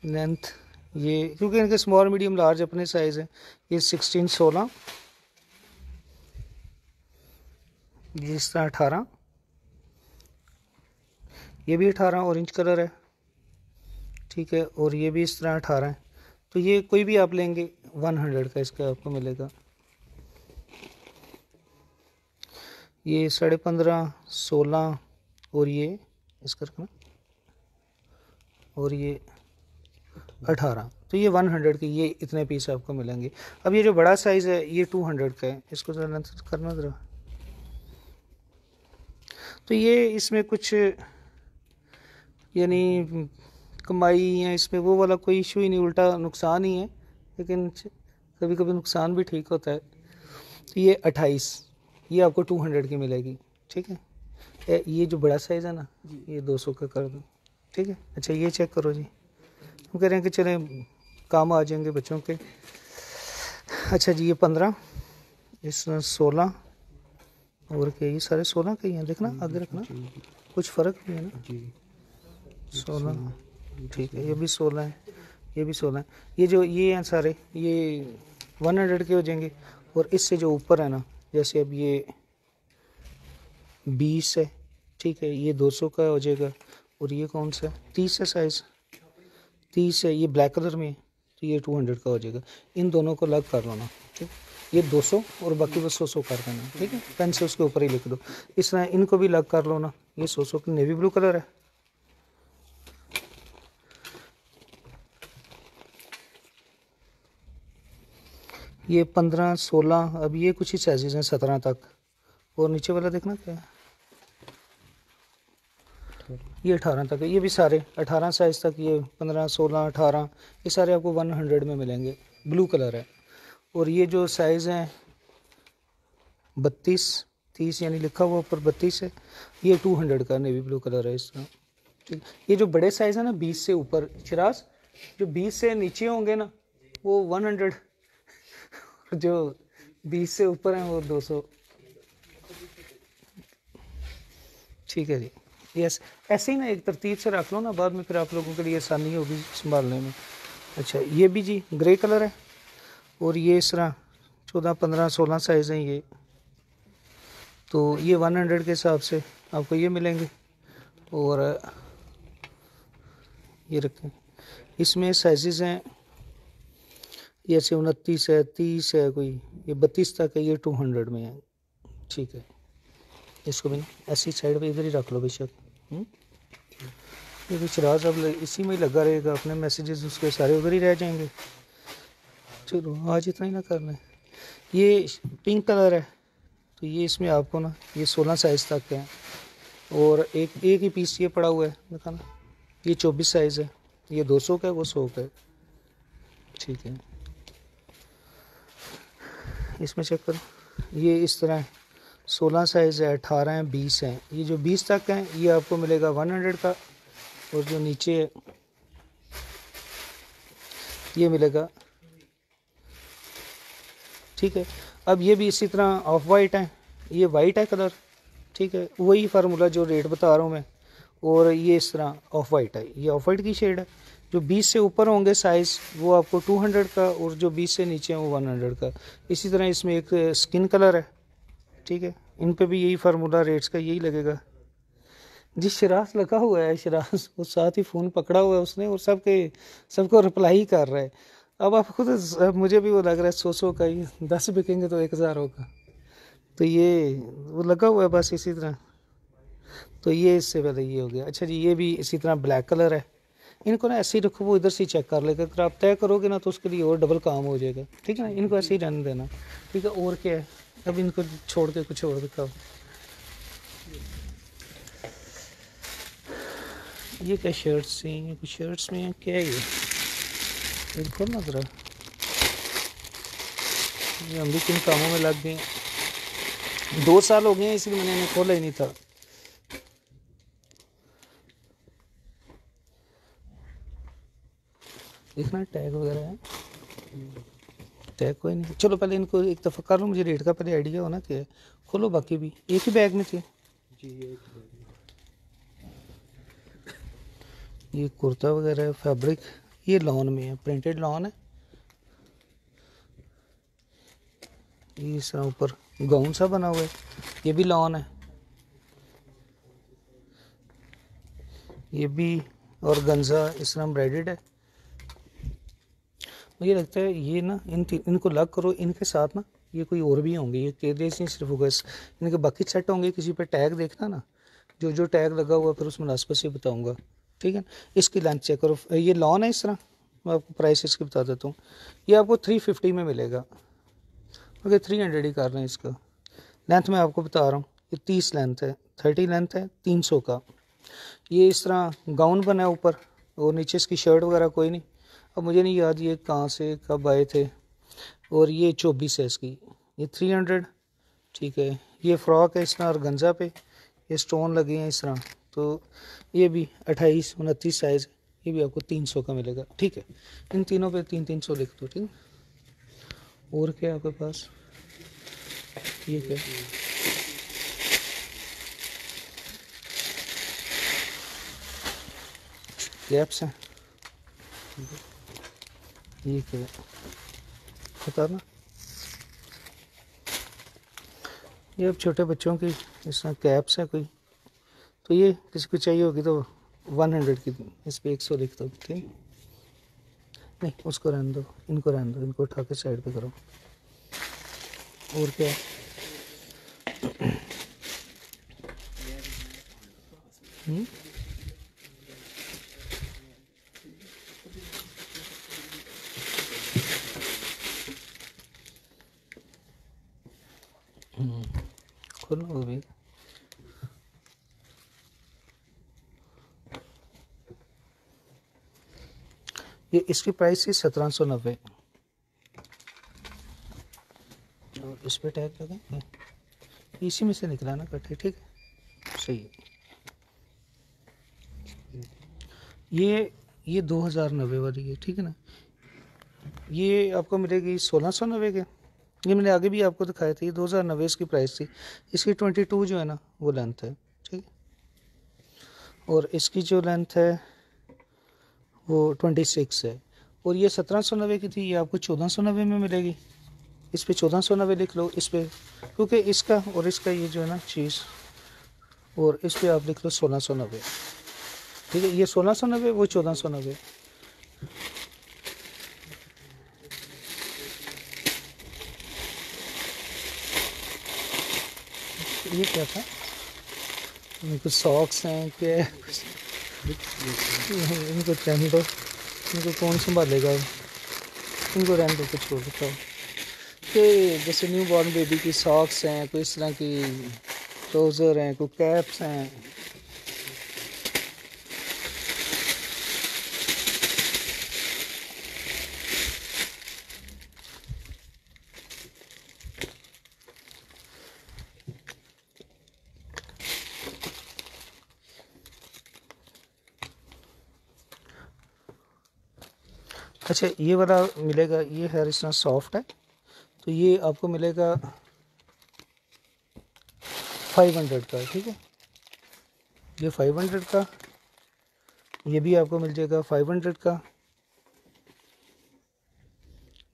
लेंथ, ये क्योंकि इनके स्मॉल मीडियम लार्ज अपने साइज़ है। ये 16, 16, ये इस तरह 18, ये भी 18 ऑरेंज कलर है, ठीक है, और ये भी इस तरह 18 है। तो ये कोई भी आप लेंगे 100 का इसका आपको मिलेगा। ये 15.5, 16 और ये इसका रखना, और ये 18, तो ये 100 के ये इतने पीस आपको मिलेंगे। अब ये जो बड़ा साइज़ है ये 200 का है, इसको ज़रा लेंथ करना ज़रा। तो ये इसमें कुछ यानी कमाई या इसमें वो वाला कोई इशू ही नहीं, उल्टा नुकसान ही है, लेकिन कभी कभी नुकसान भी ठीक होता है। तो ये 28, ये आपको 200 की मिलेगी, ठीक है। ये जो बड़ा साइज़ है ना ये 200 का कर दो, ठीक है। अच्छा ये चेक करो जी, हम कह रहे हैं कि चले काम आ जाएंगे बच्चों के। अच्छा जी ये 15, इसमें 16 और क्या, ये सारे 16 के ही हैं, देखना आगे रखना, कुछ फ़र्क भी है ना। 16, ठीक है, ये भी 16 है, ये भी 16 है। ये जो ये हैं सारे ये 100 के हो जाएंगे। और इससे जो ऊपर है ना, जैसे अब ये 20 है, ठीक है, ये 200 का हो जाएगा। और ये कौन सा है, 30 है साइज़, 30 है, ये ब्लैक कलर में है, तो ये 200 का हो जाएगा। इन दोनों को अलग कर लो ना, ठीक, ये 200 और बाकी बस 100 कर देना, ठीक है, पेन से उसके ऊपर ही लिख दो। इस तरह इनको भी अलग कर लो ना, ये 100 का नेवी ब्लू कलर है, ये 15, 16, अब ये कुछ ही साइजेज हैं 17 तक। और नीचे वाला देखना क्या है, ये 18 तक है, ये भी सारे 18 साइज़ तक, ये 15, 16, 18, ये सारे आपको 100 में मिलेंगे, ब्लू कलर है। और ये जो साइज़ हैं 32, 30 यानी लिखा हुआ ऊपर 32 है, ये 200 का नेवी ब्लू कलर है इसका, ठीक। ये जो बड़े साइज़ है ना 20 से ऊपर, चिराज जो 20 से नीचे होंगे ना वो 100, जो 20 से ऊपर हैं वो 200। ठीक है जी। यस, ऐसे ही ना एक तरतीब से रख लो ना, बाद में फिर आप लोगों के लिए आसानी होगी संभालने में। अच्छा, ये भी जी ग्रे कलर है, और ये इस तरह 14, 15, 16 साइज़ हैं ये। तो ये 100 के हिसाब से आपको ये मिलेंगे। और ये रखें, इसमें साइज़ हैं, ये ऐसे 29 है, 30 है, कोई ये 32 तक है, ये 200 में है। ठीक है, इसको भी ऐसी साइड पे इधर ही रख लो बेशक। ये भी चिराज अब इसी में ही लगा रहेगा, अपने मैसेजेस उसके सारे उधर ही रह जाएंगे। चलो आज इतना ही ना करना है। ये पिंक कलर है, तो ये इसमें आपको ना ये 16 साइज़ तक है, और एक ही पीस ये पड़ा हुआ है दिखाना, ये 24 साइज़ है, ये 200 का है, वो 100 का है। ठीक है, इसमें चेक करो, ये इस तरह 16 साइज़ है, 18 है, 20 है। ये जो 20 तक हैं ये आपको मिलेगा 100 का, और जो नीचे है ये मिलेगा। ठीक है, अब ये भी इसी तरह ऑफ वाइट है, ये वाइट है कलर। ठीक है, वही फार्मूला जो रेट बता रहा हूँ मैं, और ये इस तरह ऑफ वाइट है, ये ऑफ वाइट की शेड है। जो 20 से ऊपर होंगे साइज़ वो आपको 200 का, और जो 20 से नीचे हैं वो 100 का। इसी तरह इसमें एक स्किन कलर है। ठीक है, इन पे भी यही फार्मूला रेट्स का यही लगेगा जी। शराज लगा हुआ है, शराज वो साथ ही फ़ोन पकड़ा हुआ है उसने, और सबको रिप्लाई कर रहा है। अब आप खुद, अब मुझे भी वो लग रहा है 100 का ही 10 बिकेंगे तो 1000 होगा। तो ये वो लगा हुआ है बस इसी तरह। तो ये इससे पहले ये हो गया। अच्छा जी, ये भी इसी तरह ब्लैक कलर है। इनको ना ऐसे ही रखो, वो इधर से चेक कर लेगा। अगर आप तय करोगे ना तो उसके लिए और डबल काम हो जाएगा। ठीक है ना, इनको ऐसे ही रहने देना। ठीक है, और क्या है, अब इनको छोड़ के कुछ और दिखाओ। ये क्या शर्ट्स हैं, ये कुछ शर्ट्स में क्या है ये खोल ना ज़रा, ये हम भी किन कामों में लग गए। 2 साल हो गए हैं इसलिए मैंने इन्हें खोला ही नहीं था। देखना टैग वगैरह है, टैग कोई नहीं। चलो पहले इनको एक दफ़ा कर लो, मुझे रेट का पहले आइडिया होना क्या है। खोलो, बाकी भी एक ही बैग में थे जी। ये कुर्ता वगैरह है, फैब्रिक, ये लॉन में है, प्रिंटेड लॉन है। ये इस तरह ऊपर गाउन सा बना हुआ है, ये भी लॉन है। ये भी और गंजा इस तरह एम्ब्रॉयडर्ड है। मुझे लगता है ये ना इनको लग करो, इनके साथ ना ये कोई और भी होंगे, ये केदेस नहीं सिर्फ होगा, इनके बाकी सेट होंगे। किसी पे टैग देखना ना, जो जो टैग लगा हुआ फिर उस मुनासिबत से बताऊंगा। ठीक है, इसकी लेंथ चेक करो। ये लॉन है इस तरह, मैं आपको प्राइस इसकी बता देता हूँ। ये आपको 350 में मिलेगा, ओके 300 ही कर रहे हैं इसका। लेंथ मैं आपको बता रहा हूँ, ये 30 लेंथ है, 30 लेंथ है, 300 का। ये इस तरह गाउन बना है ऊपर, और नीचे इसकी शर्ट वगैरह कोई नहीं। अब मुझे नहीं याद ये कहाँ से कब आए थे। और ये 24 है इसकी, ये 300। ठीक है, ये फ्रॉक है इस तरह, और गंजा पे ये स्टोन लगे हैं इस तरह। तो ये भी 28, 29 साइज़, ये भी आपको 300 का मिलेगा। ठीक है, इन तीनों पे 300 लिख दो। ठीक है, और क्या है आपके पास, ये क्या कैप्स हैं, ये क्या बताना। ये अब छोटे बच्चों की इस तरह कैप्स है कोई, तो ये किसी को चाहिए होगी तो 100 की, इस पर 100 लिख दो। ठीक, नहीं उसको रहने दो, इनको रहने दो, इनको उठा के साइड पे करो। और क्या खोलो वो भी। ये इसकी प्राइस थी 1790। और इस पे टैग लगा, इसी में से निकला ना कटे। ठीक है, सही है। ये 2090 वाली है। ठीक है ना, ये आपको मिलेगी 1690 के। ये मैंने आगे भी आपको दिखाया था, ये 2090 इसकी प्राइस थी। इसकी 22 जो है ना वो लेंथ है। ठीक है, और इसकी जो लेंथ है वो 26 है। और ये 1790 की थी, ये आपको 1490 में मिलेगी। इस पे 1490 लिख लो इस पे, क्योंकि इसका और इसका ये जो है ना चीज़, और इस पे आप लिख लो 1690। ठीक है, ये 1690, वो 1490। ये क्या था, कुछ सॉक्स हैं क्या है? इनको रहने दो, इनको कौन संभालेगा, इनको रहने दो, कुछ और बताओ। कि जैसे न्यू बॉर्न बेबी की सॉक्स हैं, कोई इस तरह की ट्राउज़र हैं, कोई कैप्स हैं। अच्छा, ये वाला मिलेगा, ये है इस तरह सॉफ्ट है, तो ये आपको मिलेगा 500 का। ठीक है, ये 500 का, ये भी आपको मिल जाएगा 500 का।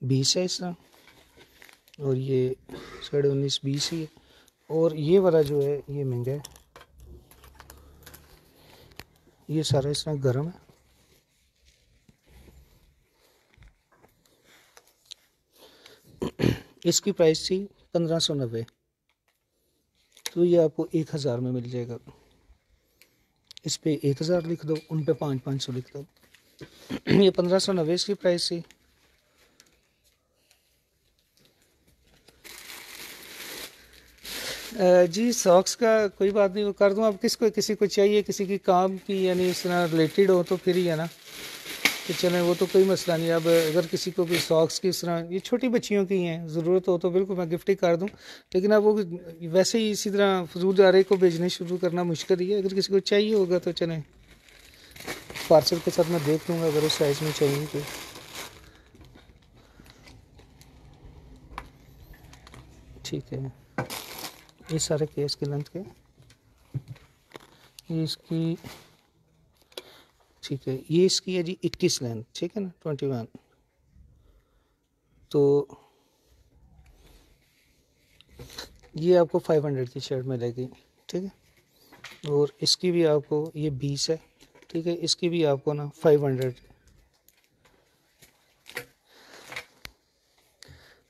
20 है इस तरह, और ये 19.5 20 ही है। और ये वाला जो है ये महंगा है, ये सारा इस तरह गर्म है। इसकी प्राइस थी 1590, तो ये आपको 1000 में मिल जाएगा। इस पे 1000 लिख दो, उन पे 500 लिख दो। ये 1590 इसकी प्राइस थी। जी सॉक्स का कोई बात नहीं, वो कर दूँ। अब किसको, किसी को चाहिए, किसी की काम की यानी इस तरह रिलेटेड हो तो फिर ही है ना, तो चलें, वो तो कोई मसला नहीं। अब अगर किसी को भी सॉक्स की इस तरह, ये छोटी बच्चियों की हैं, ज़रूरत हो तो बिल्कुल मैं गिफ्ट ही कर दूँ। लेकिन अब वो वैसे ही इसी तरह फजूल आरे को भेजने शुरू करना मुश्किल ही है। अगर किसी को चाहिए होगा तो चलें, पार्सल के साथ मैं देख लूँगा अगर उस साइज़ में चाहिए तो। ठीक है, ये सारे केस की लेंथ के, ये इसकी, ठीक है, ये इसकी है जी 21 लेंथ। ठीक है ना, 21। तो ये आपको 500 की शर्ट मिलेगी। ठीक है, और इसकी भी आपको, ये 20 है। ठीक है, इसकी भी आपको ना 500।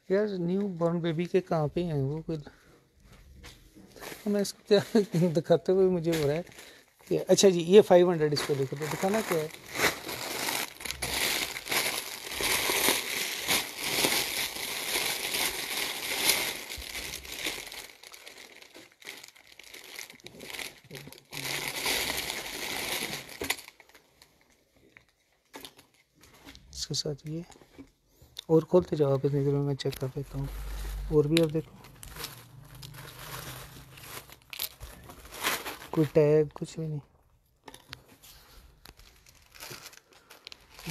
यार न्यू बॉर्न बेबी के कहाँ पे हैं वो, कोई मैं इसको क्या दिखाते हुए मुझे हो रहा है कि अच्छा जी ये 500 इस पर लिखो, तो दिखाना क्या है। इसके साथ ये, और खोलते जाओ आप, इतनी देर में मैं चेक कर लेता हूँ। और भी अब देखो, कोई टैग कुछ भी नहीं।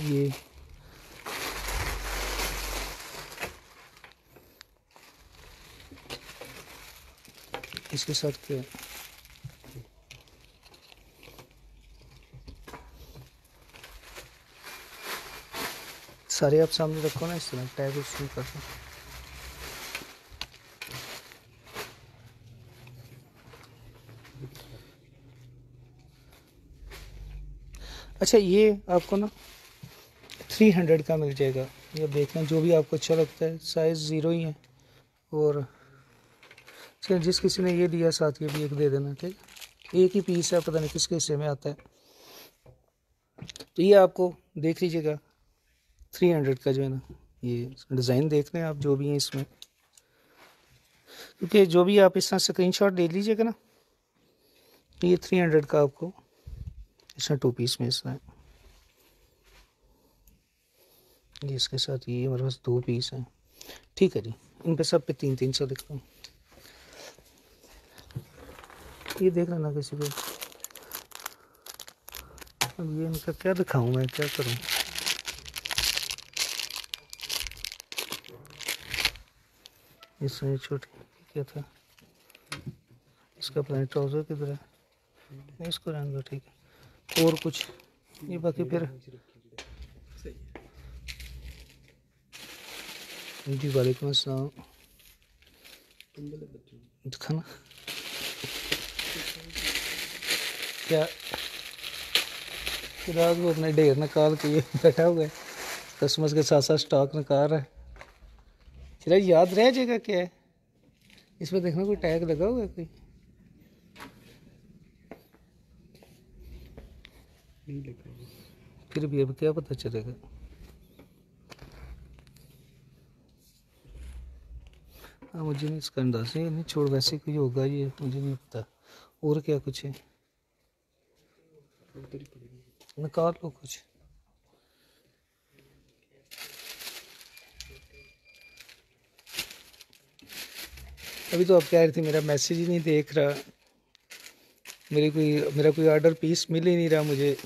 ये इसके साथ क्या है, सारे आप सामने रखो ना, इस तरह टैग उसमें कर दो। अच्छा, ये आपको ना 300 का मिल जाएगा। ये देखना जो भी आपको अच्छा लगता है, साइज़ 0 ही है। और चलिए, जिस किसी ने ये दिया साथ ये भी एक दे देना। ठीक, एक ही पीस है, पता नहीं किसके हिस्से में आता है। तो ये आपको देख लीजिएगा 300 का जो है ना, ये डिज़ाइन देख लें आप जो भी हैं इसमें, क्योंकि जो भी आप इस तरह स्क्रीनशॉट ले लीजिएगा ना, तो ये 300 का आपको इसमें 2 पीस में इसमें, ये इसके साथ ये हमारे पास 2 पीस हैं। ठीक है जी, इन पे सब पे 300 लिखता हूँ। ये देख लेना किसी को। अब ये इनका क्या दिखाऊँ मैं, क्या करूँ। इसमें छोटी क्या था, इसका पता नहीं ट्राउज़र किधर है, इसको रहने दो। ठीक है, और कुछ ये बाकी फिर जी वालेकुम अस्सलाम दिखाना क्या रात को अपने ढेर निकाल के ये बैठा हुआ है, कस्टमर्स के साथ साथ स्टॉक निकाल रहा है। चला याद रह जाएगा क्या है इसमें, देखना कोई टैग लगा हुआ है कोई, नहीं लगा। फिर भी अब क्या पता चलेगा। हाँ मुझे नहीं इसका अंदाजा है, नहीं छोड़ वैसे कोई होगा ये, मुझे नहीं पता। और क्या कुछ है निकाल लो कुछ। अभी तो आप कह रहे थे मेरा मैसेज ही नहीं देख रहा, मेरा कोई ऑर्डर पीस मिल ही नहीं रहा मुझे।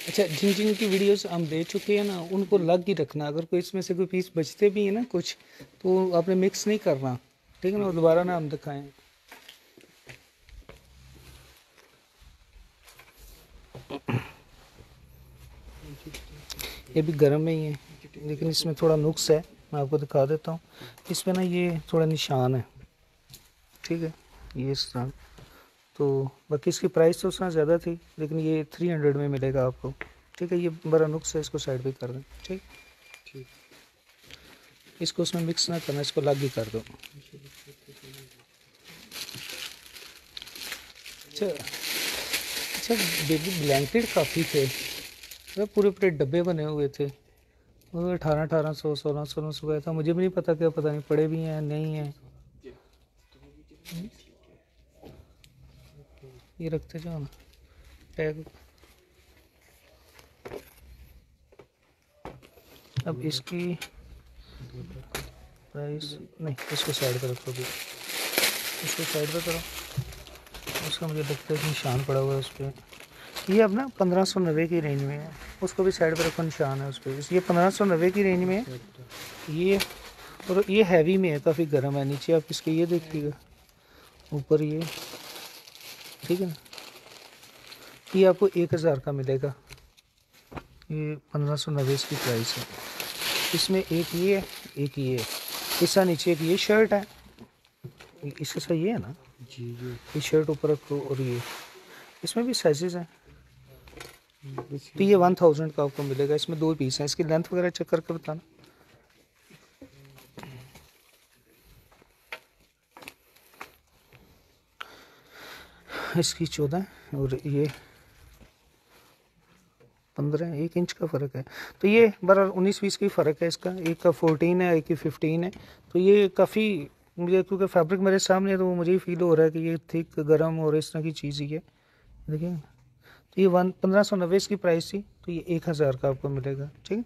अच्छा जिन जिन की वीडियोस हम दे चुके हैं ना उनको लग ही रखना, अगर कोई इसमें से कोई पीस बचते भी हैं ना कुछ तो आपने मिक्स नहीं करना, ठीक है ना, दोबारा ना हम दिखाएं। ये भी गर्म में ही है लेकिन इसमें थोड़ा नुक्स है, मैं आपको दिखा देता हूँ। इसमें ना ये थोड़ा निशान है, ठीक है, ये इस तरह। तो बाकी इसकी प्राइस तो उसमें ज़्यादा थी लेकिन ये 300 में मिलेगा आपको, ठीक है। ये बड़ा नुक्स है, इसको साइड पे कर दें, ठीक ठीक। इसको उसमें मिक्स ना करना, इसको अलग ही कर दो। अच्छा अच्छा बेबी ब्लैंकेट काफ़ी थे, मतलब पूरे पूरे डब्बे बने हुए थे, वो 1800 1600 का था, मुझे भी नहीं पता, क्या पता नहीं पड़े भी हैं नहीं हैं। ये रखते जाओ ना टैग। अब इसकी प्राइस नहीं, इसको साइड पर रखो, इसको साइड पर करो, उसका मुझे लगता है कि निशान पड़ा हुआ है उस पर। ये अब ना 1590 की रेंज में है, उसको भी साइड पर रखो, निशान है उस पर। ये 1590 की रेंज में है ये, और ये हैवी में है, काफ़ी गर्म है। नीचे आप इसके ये देखिएगा, ऊपर ये, ठीक है ना। ये आपको 1000 का मिलेगा, ये 1590 इसकी प्राइस है। इसमें एक ये है, एक ये है, इसका नीचे एक ये शर्ट है, इसके साथ ये है ना जी जी। ये शर्ट ऊपर रखो, और ये इसमें भी साइजेस हैं। तो ये 1000 का आपको मिलेगा, इसमें 2 पीस हैं। इसकी लेंथ वगैरह चेक करके बताना। इसकी 14 और ये 15, 1 इंच का फ़र्क है। तो ये बराबर 19-20 की फ़र्क है इसका, एक का 14 है, एक की 15 है। तो ये काफ़ी मुझे, क्योंकि फैब्रिक मेरे सामने है तो वो मुझे ही फील हो रहा है कि ये थिक गर्म और इस तरह की चीज़ ही है, देखिए। तो ये 1590 इसकी प्राइस थी, तो ये 1000 का आपको मिलेगा, ठीक है।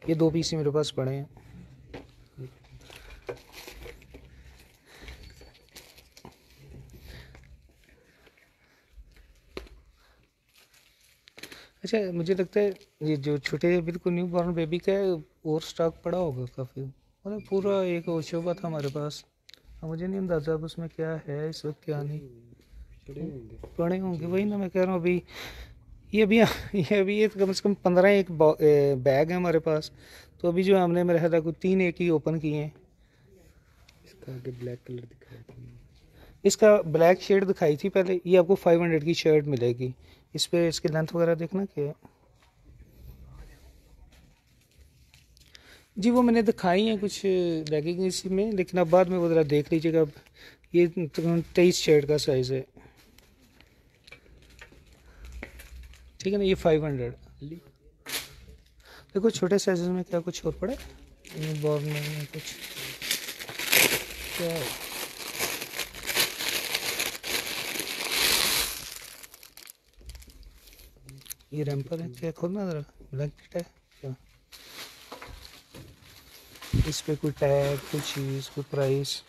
ये 2 पीस ही मेरे पास पड़े हैं। अच्छा मुझे लगता है ये जो छोटे बिल्कुल न्यू बॉर्न बेबी का है और स्टॉक पड़ा होगा काफ़ी, मतलब पूरा एक वो शोबा था हमारे पास। अब मुझे नहीं अंदाज़ा अब उसमें क्या है इस वक्त क्या नहीं पड़े होंगे, वही ना मैं कह रहा हूँ। अभी ये कम से कम 15 एक बैग है हमारे पास। तो अभी जो हमने मेरे ख्याल कुछ 3 एक ही ओपन किए हैं। इसका आगे ब्लैक कलर दिखाया था, इसका ब्लैक शेड दिखाई थी पहले, ये आपको 500 की शर्ट मिलेगी। इस पर इसकी लेंथ वगैरह देखना क्या है जी, वो मैंने दिखाई है कुछ लेगिंग इसी में, लेकिन अब बाद में वो ज़रा देख लीजिएगा। अब ये 23 शर्ट का साइज़ है, ठीक है ना। ये 500। देखो छोटे साइज में क्या कुछ और पड़े बॉर्न में कुछ क्या है? ये रैम्पर है क्या, खोलना ज़रा, ब्लैंकेट है क्या, इस पे कोई टैग, कोई चीज़, कोई प्राइस।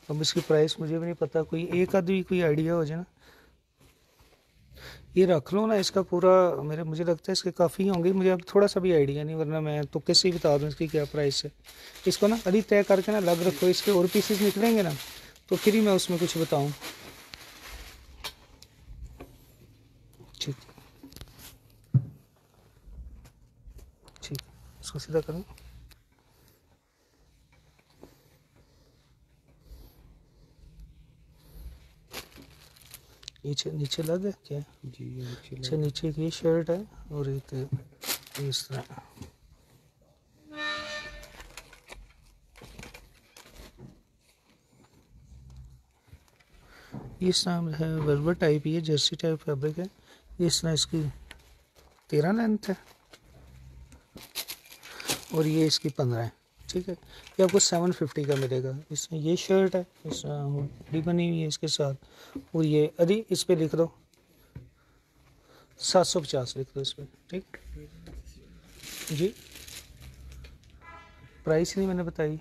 अब इसकी प्राइस मुझे भी नहीं पता, कोई एक आधी कोई आइडिया हो जाए ना। ये रख लो ना इसका पूरा, मुझे लगता है इसके काफ़ी होंगे, मुझे अब थोड़ा सा भी आइडिया नहीं, वरना मैं तो कैसे ही बता दूँ इसकी क्या प्राइस है। इसको ना अभी तय करके ना अलग रखो, इसके और पीसेस निकलेंगे ना तो फिर ही मैं उसमें कुछ बताऊँ। ठीक ठीक, इसको सीधा करूँ। नीचे नीचे लग है क्या? जी नीचे अच्छा, नीचे की शर्ट है और एक इस तरह। इस तरह है, वेलवेट टाइप, ये जर्सी टाइप फैब्रिक है। इस तरह इसकी 13 लेंथ है और ये इसकी 15 है। ठीक है, ये आपको 750 का मिलेगा। इसमें ये शर्ट है, इस हुडी बनी हुई है इसके साथ, और ये अरे इस पे लिख दो 750 लिख दो इस पर। ठीक जी, प्राइस नहीं मैंने बताई,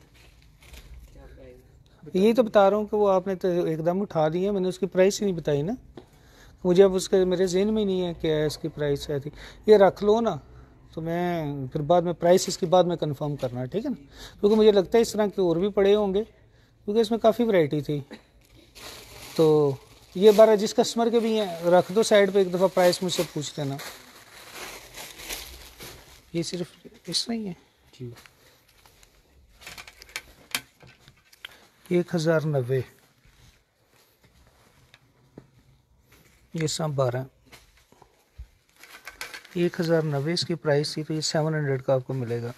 यही तो बता रहा हूँ कि वो आपने तो एकदम उठा ली है, मैंने उसकी प्राइस ही नहीं बताई ना। मुझे अब उसके मेरे जहन में नहीं है क्या है इसकी प्राइस है थी। ये रख लो ना, तो मैं फिर बाद में प्राइस इसके बाद में कंफर्म करना है, ठीक है ना, क्योंकि मुझे लगता है इस तरह के और भी पड़े होंगे, क्योंकि इसमें काफ़ी वैरायटी थी। तो ये 12 जिस कस्टमर के भी हैं रख दो साइड पे, एक दफ़ा प्राइस मुझसे पूछ लेना। ये सिर्फ इस नहीं है जी। 1090, ये सब 12 1090 इसकी प्राइस थी, तो ये 700 का आपको मिलेगा।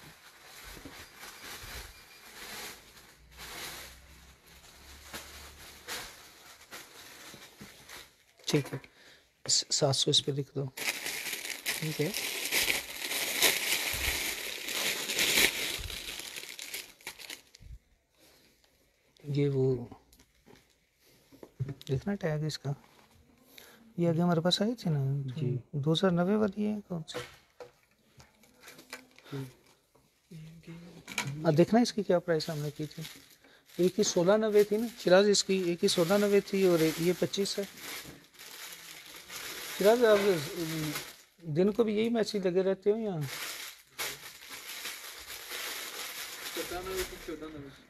ठीक है, 700 इस पे लिख दो। ठीक है, ये वो देखना टैग इसका, ये आगे हमारे पास आई थी ना जी। 2090 वाली है कौन सी? देखना इसकी क्या प्राइस हमने की थी। एक ही 1690 थी ना शिराज, इसकी एक ही 1690 थी और एक ये 25 है। शिराज आप दिन को भी यही मैसेज लगे रहते हो यहाँ?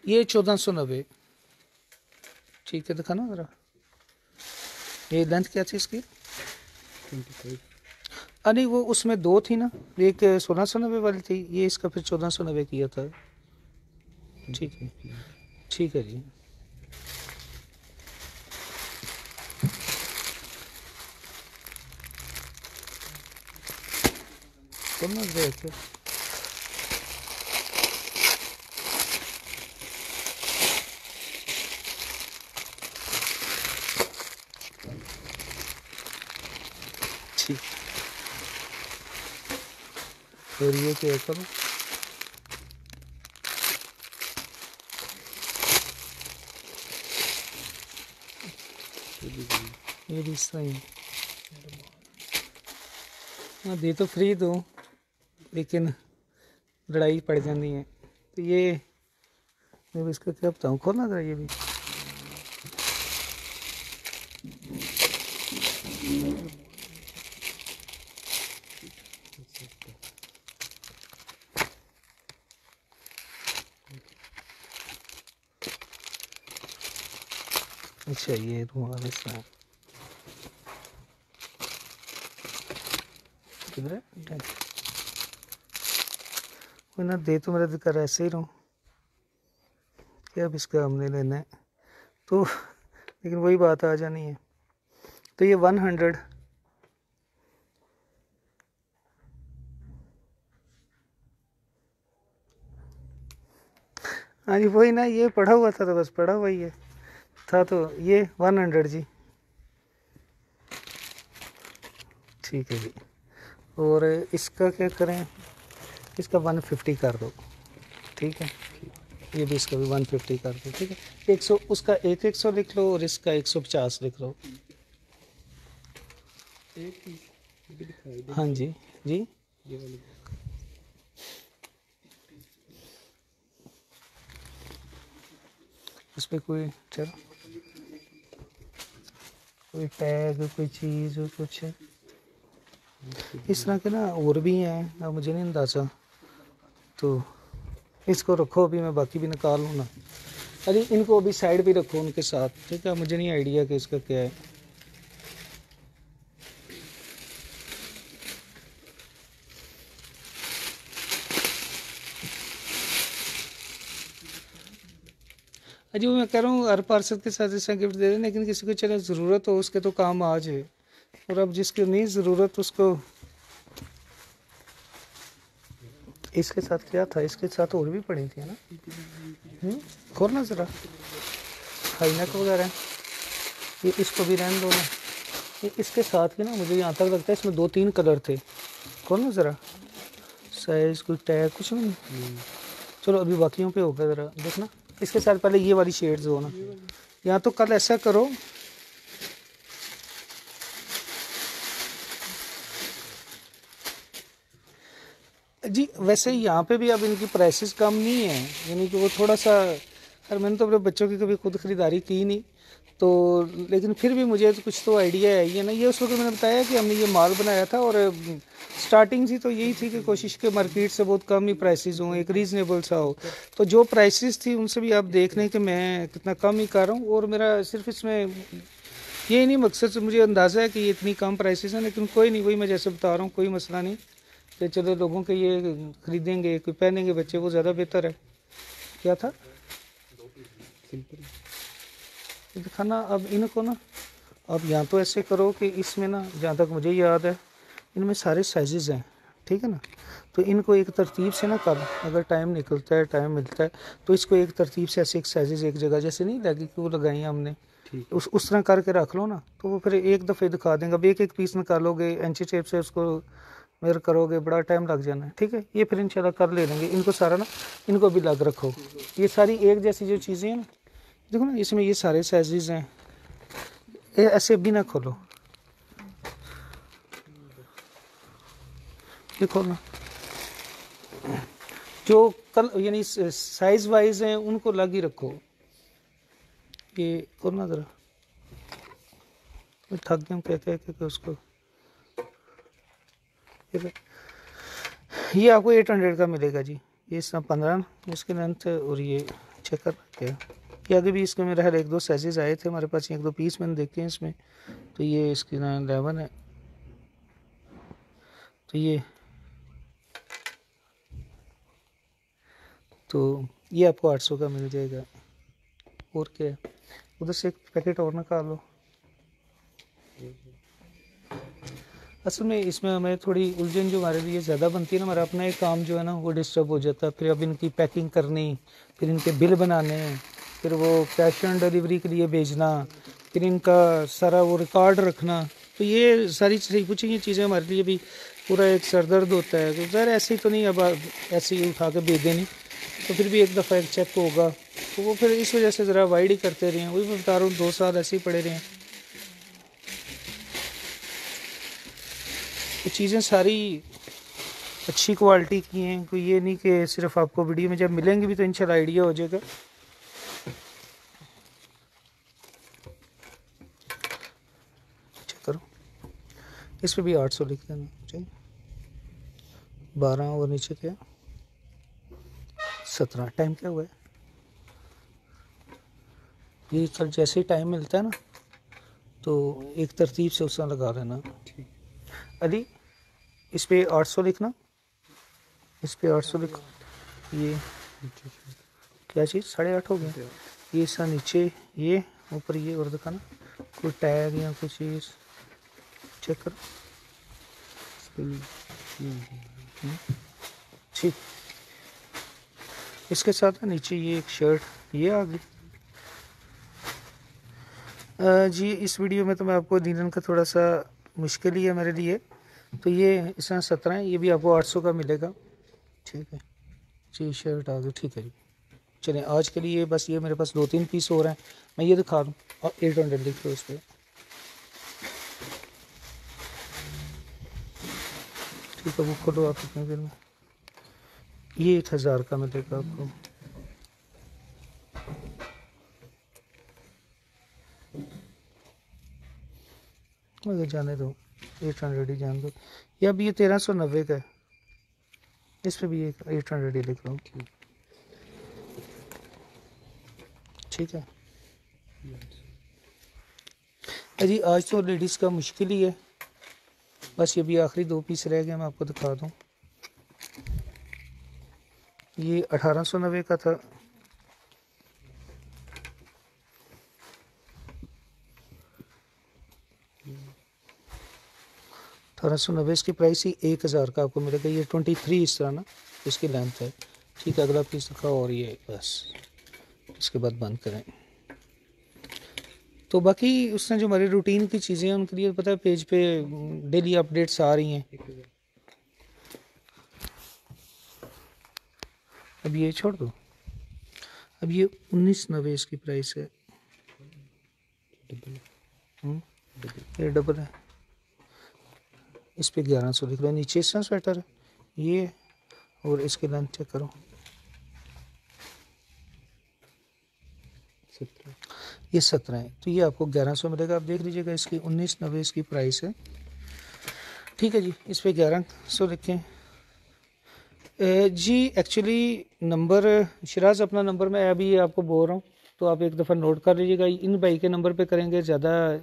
ये 1490। ठीक है, दिखाना जरा, ये लेंथ क्या थी इसकी? 25। नहीं वो उसमें दो थी ना, एक 1690 वाली थी, ये इसका फिर 1490 किया था। ठीक है, ठीक है जी। समझ गए थे। ठीक, और ये क्या करो, ये भी सही है। हाँ दे तो फ्री दो, लेकिन लड़ाई पड़ जाती है। तो ये मैं इसका क्या बताऊँ, खोलना था ये भी। अच्छा, ये रुमाल इसमें किधर है? कोई ना दे तो मेरा दिक्कत ऐसे ही रहूँ क्या, अब इसका हमने लेना है तो, लेकिन वही बात आ जानी है। तो ये 100, हाँ जी वही ना, ये पढ़ा हुआ था तो बस पढ़ा हुआ ही है था, तो ये 100 जी। ठीक है जी, और इसका क्या करें, इसका 150 कर दो। ठीक है, ये भी इसका भी 150 कर दो। ठीक है, 100 उसका 100 लिख लो और इसका 150 लिख लो। एक पीस भी दिखाई दे। हाँ जी जी, ये वाली इस पर कोई चलो कोई टैग कोई चीज़ कुछ इस तरह के ना और भी हैं, अब मुझे नहीं अंदाज़ा। तो इसको रखो, अभी मैं बाकी भी निकाल लूँ ना। अरे इनको अभी साइड पे रखो उनके साथ, ठीक है। मुझे नहीं आइडिया कि इसका क्या है। अजी वो मैं कह रहा हूँ हर पार्सल के साथ ऐसा गिफ्ट दे रहे हैं, लेकिन किसी को चलो ज़रूरत हो उसके तो काम आ जाए, और अब जिसकी नहीं ज़रूरत उसको। इसके साथ क्या था, इसके साथ और भी पड़ी थी ना। खोलना ज़रा, हाईनेक वगैरह ये, इसको भी रहने दो ना। ये इसके साथ ही ना मुझे यहाँ तक लगता है इसमें 2-3 कलर थे। खोलना ज़रा, साइज कोई टैग कुछ नहीं। चलो अभी बाकियों पे होगा, ज़रा देखना। इसके साथ पहले ये वाली शेड्स हो ना, या तो कल ऐसा करो जी। वैसे यहाँ पे भी अब इनकी प्राइसेस कम नहीं है, यानी कि वो थोड़ा सा, खैर मैंने तो अपने बच्चों की कभी खुद ख़रीदारी की नहीं, तो लेकिन फिर भी मुझे तो कुछ तो आइडिया है ये ना। ये उस वक्त मैंने बताया कि हमने ये माल बनाया था, और स्टार्टिंग थी तो यही थी कि कोशिश के मार्केट से बहुत कम ही प्राइसेस हों, एक रीज़नेबल सा हो। तो जो प्राइसेस थी उनसे भी आप देख लें कि मैं कितना कम ही कर रहा हूँ, और मेरा सिर्फ इसमें ये नहीं मकसद से, मुझे अंदाज़ा है कि ये इतनी कम प्राइसेस हैं, लेकिन कोई नहीं, वही मैं जैसे बता रहा हूँ, कोई मसला नहीं कि चलो लोगों के ये ख़रीदेंगे कोई पहनेंगे बच्चे, वो ज़्यादा बेहतर है। क्या था दिखाना अब इनको ना। अब यहाँ तो ऐसे करो कि इसमें ना, जहाँ तक मुझे याद है इनमें सारे साइजेस हैं, ठीक है ना। तो इनको एक तरतीब से ना, कल अगर टाइम निकलता है, टाइम मिलता है, तो इसको एक तरतीब से ऐसे एक साइजेस एक जगह, जैसे नहीं लगी कि वो लगाई हमने, उस तरह करके रख लो ना, तो वो फिर एक दफ़े दिखा देंगे। अब एक एक पीस निकालोगे इंची टेप से, उसको मेयर करोगे, बड़ा टाइम लग जाना है, ठीक है। ये फिर इंशाल्लाह कर ले लेंगे। इनको सारा ना, इनको भी लग रखो। ये सारी एक जैसी जो चीज़ें हैं ना, देखो ना, इसमें ये सारे साइजेस हैं। ये ऐसे भी ना खोलो, ये खोलना। जो कल यानी साइज वाइज हैं उनको लग ही रखो। ये खोलना ज़रा, मैं थक गया कह कह के उसको। ये आपको 800 का मिलेगा जी। ये इसका 15 इसके लेंथ, और ये चेक कर क्या ये आगे भी इसके मेरे हर 1-2 साइजेस आए थे हमारे पास, 1-2 पीस मैंने देखे हैं इसमें। तो ये इसकी ना 11 है, तो ये आपको 800 का मिल जाएगा। और क्या है, उधर से एक पैकेट और निकाल लो। असल में इसमें हमें थोड़ी उलझन जो हमारे लिए ज़्यादा बनती है ना, हमारा अपना एक काम जो है ना वो डिस्टर्ब हो जाता है। फिर अब इनकी पैकिंग करनी, फिर इनके बिल बनाने, फिर वो कैश ऑन डिलीवरी के लिए भेजना, फिर इनका सारा वो रिकॉर्ड रखना। तो ये सारी चीज़ें, कुछ ये चीज़ें हमारे लिए भी पूरा एक सरदर्द होता है। तो ज़रा ऐसे ही तो नहीं, अब ऐसे ही उठा के भेज देनी, तो फिर भी एक दफ़ा एक चेक होगा। तो वो फिर इस वजह से ज़रा अवॉइड ही करते रहे हैं। वही मैं बता रहा हूँ, 2 साल ऐसे ही पड़े रहे हैं। तो चीज़ें सारी अच्छी क्वालिटी की हैं, कोई ये नहीं कि सिर्फ आपको वीडियो में जब मिलेंगी भी तो इंशाल्लाह आइडिया हो जाएगा। चेक करो, इस पर भी 800 लिख देना चाहिए। 12 और नीचे क्या 17। टाइम क्या हुआ है ये, कल जैसे ही टाइम मिलता है ना तो एक तरतीब से उसका लगा लेना। अली इस पे 800 लिखना, इस पे 800 लिखो। ये क्या चीज़ 8.5 हो गया। ये इसका नीचे, ये ऊपर, ये और दिखाना कोई टैग या कोई चीज़ चेक करो। ठीक, इसके साथ ना नीचे ये एक शर्ट ये आ गई। जी इस वीडियो में तो मैं आपको दीनन का थोड़ा सा मुश्किल ही है मेरे लिए। तो ये इसमें 17 है, ये भी आपको 800 का मिलेगा, ठीक है जी। शर्ट आ गई, ठीक है जी। चलें आज के लिए बस ये मेरे पास 2-3 पीस हो रहे हैं, मैं ये दिखा दूँ। और 800 लिख दो इस पर, ठीक है। वो खोलो आप कितने देर में, ये 1000 का मिलेगा आपको। मगर जाने दो, 800 ही जान दो। या अब ये 1390 का है, इस पे भी एक 800 ही लिख लो। ठीक है अजी, आज तो लेडीज़ का मुश्किल ही है। बस ये भी आखिरी 2 पीस रह गए, मैं आपको दिखा दूँ। ये 1890 का था। $1890 इसकी प्राइस ही 1000 का आपको मिलेगा। ये 23 इस तरह ना इसकी लेंथ है। ठीक है, अगला पीस दिखाओ और ये बस इसके बाद बंद करें। तो बाकी उसने जो हमारी रूटीन की चीज़ें हैं उनके लिए पता है पेज पे डेली अपडेट्स आ रही हैं। अब ये छोड़ दो। अब ये 1990 इसकी प्राइस है। ये डबल है, इस पे 1100 लिख लो। नीचे इस तरह स्वेटर है ये, और इसके लेंथ चेक करो, 17, ये 17 है। तो ये आपको 1100 मिलेगा। आप देख लीजिएगा, इसकी 1990 इसकी प्राइस है। ठीक है जी, इस पे 1100 लिखें। जी एक्चुअली नंबर शिराज अपना नंबर मैं अभी आपको बोल रहा हूँ, तो आप एक दफ़ा नोट कर लीजिएगा। इन भाई के नंबर पे करेंगे ज़्यादा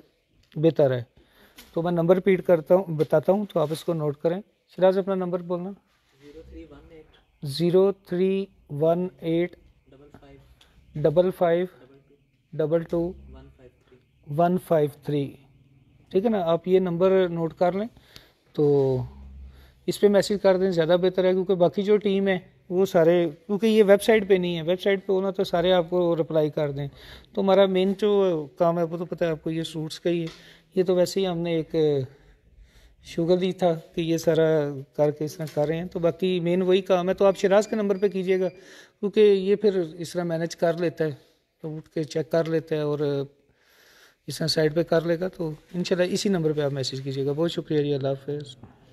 बेहतर है। तो मैं नंबर रिपीट करता हूँ, बताता हूँ, तो आप इसको नोट करें। शिराज अपना नंबर बोलना। 0318 55 22 153। ठीक है ना, आप ये नंबर नोट कर लें, तो इस पे मैसेज कर दें, ज़्यादा बेहतर है। क्योंकि बाकी जो टीम है वो सारे, क्योंकि ये वेबसाइट पे नहीं है, वेबसाइट पे होना तो सारे आपको रिप्लाई कर दें। तो हमारा मेन जो काम है वो तो पता है आपको, ये सूट्स का ही है। ये तो वैसे ही हमने एक शुगर दी था कि ये सारा करके इस तरह कर रहे हैं, तो बाकी मेन वही काम है। तो आप शिराज के नंबर पे कीजिएगा, क्योंकि ये फिर इस तरह मैनेज कर लेता है, तो उठ के चेक कर लेता है और इस तरह साइड पे कर लेगा। तो इंशाल्लाह इसी नंबर पे आप मैसेज कीजिएगा। बहुत शुक्रिया जी, अल्लाह हाफ़िज़।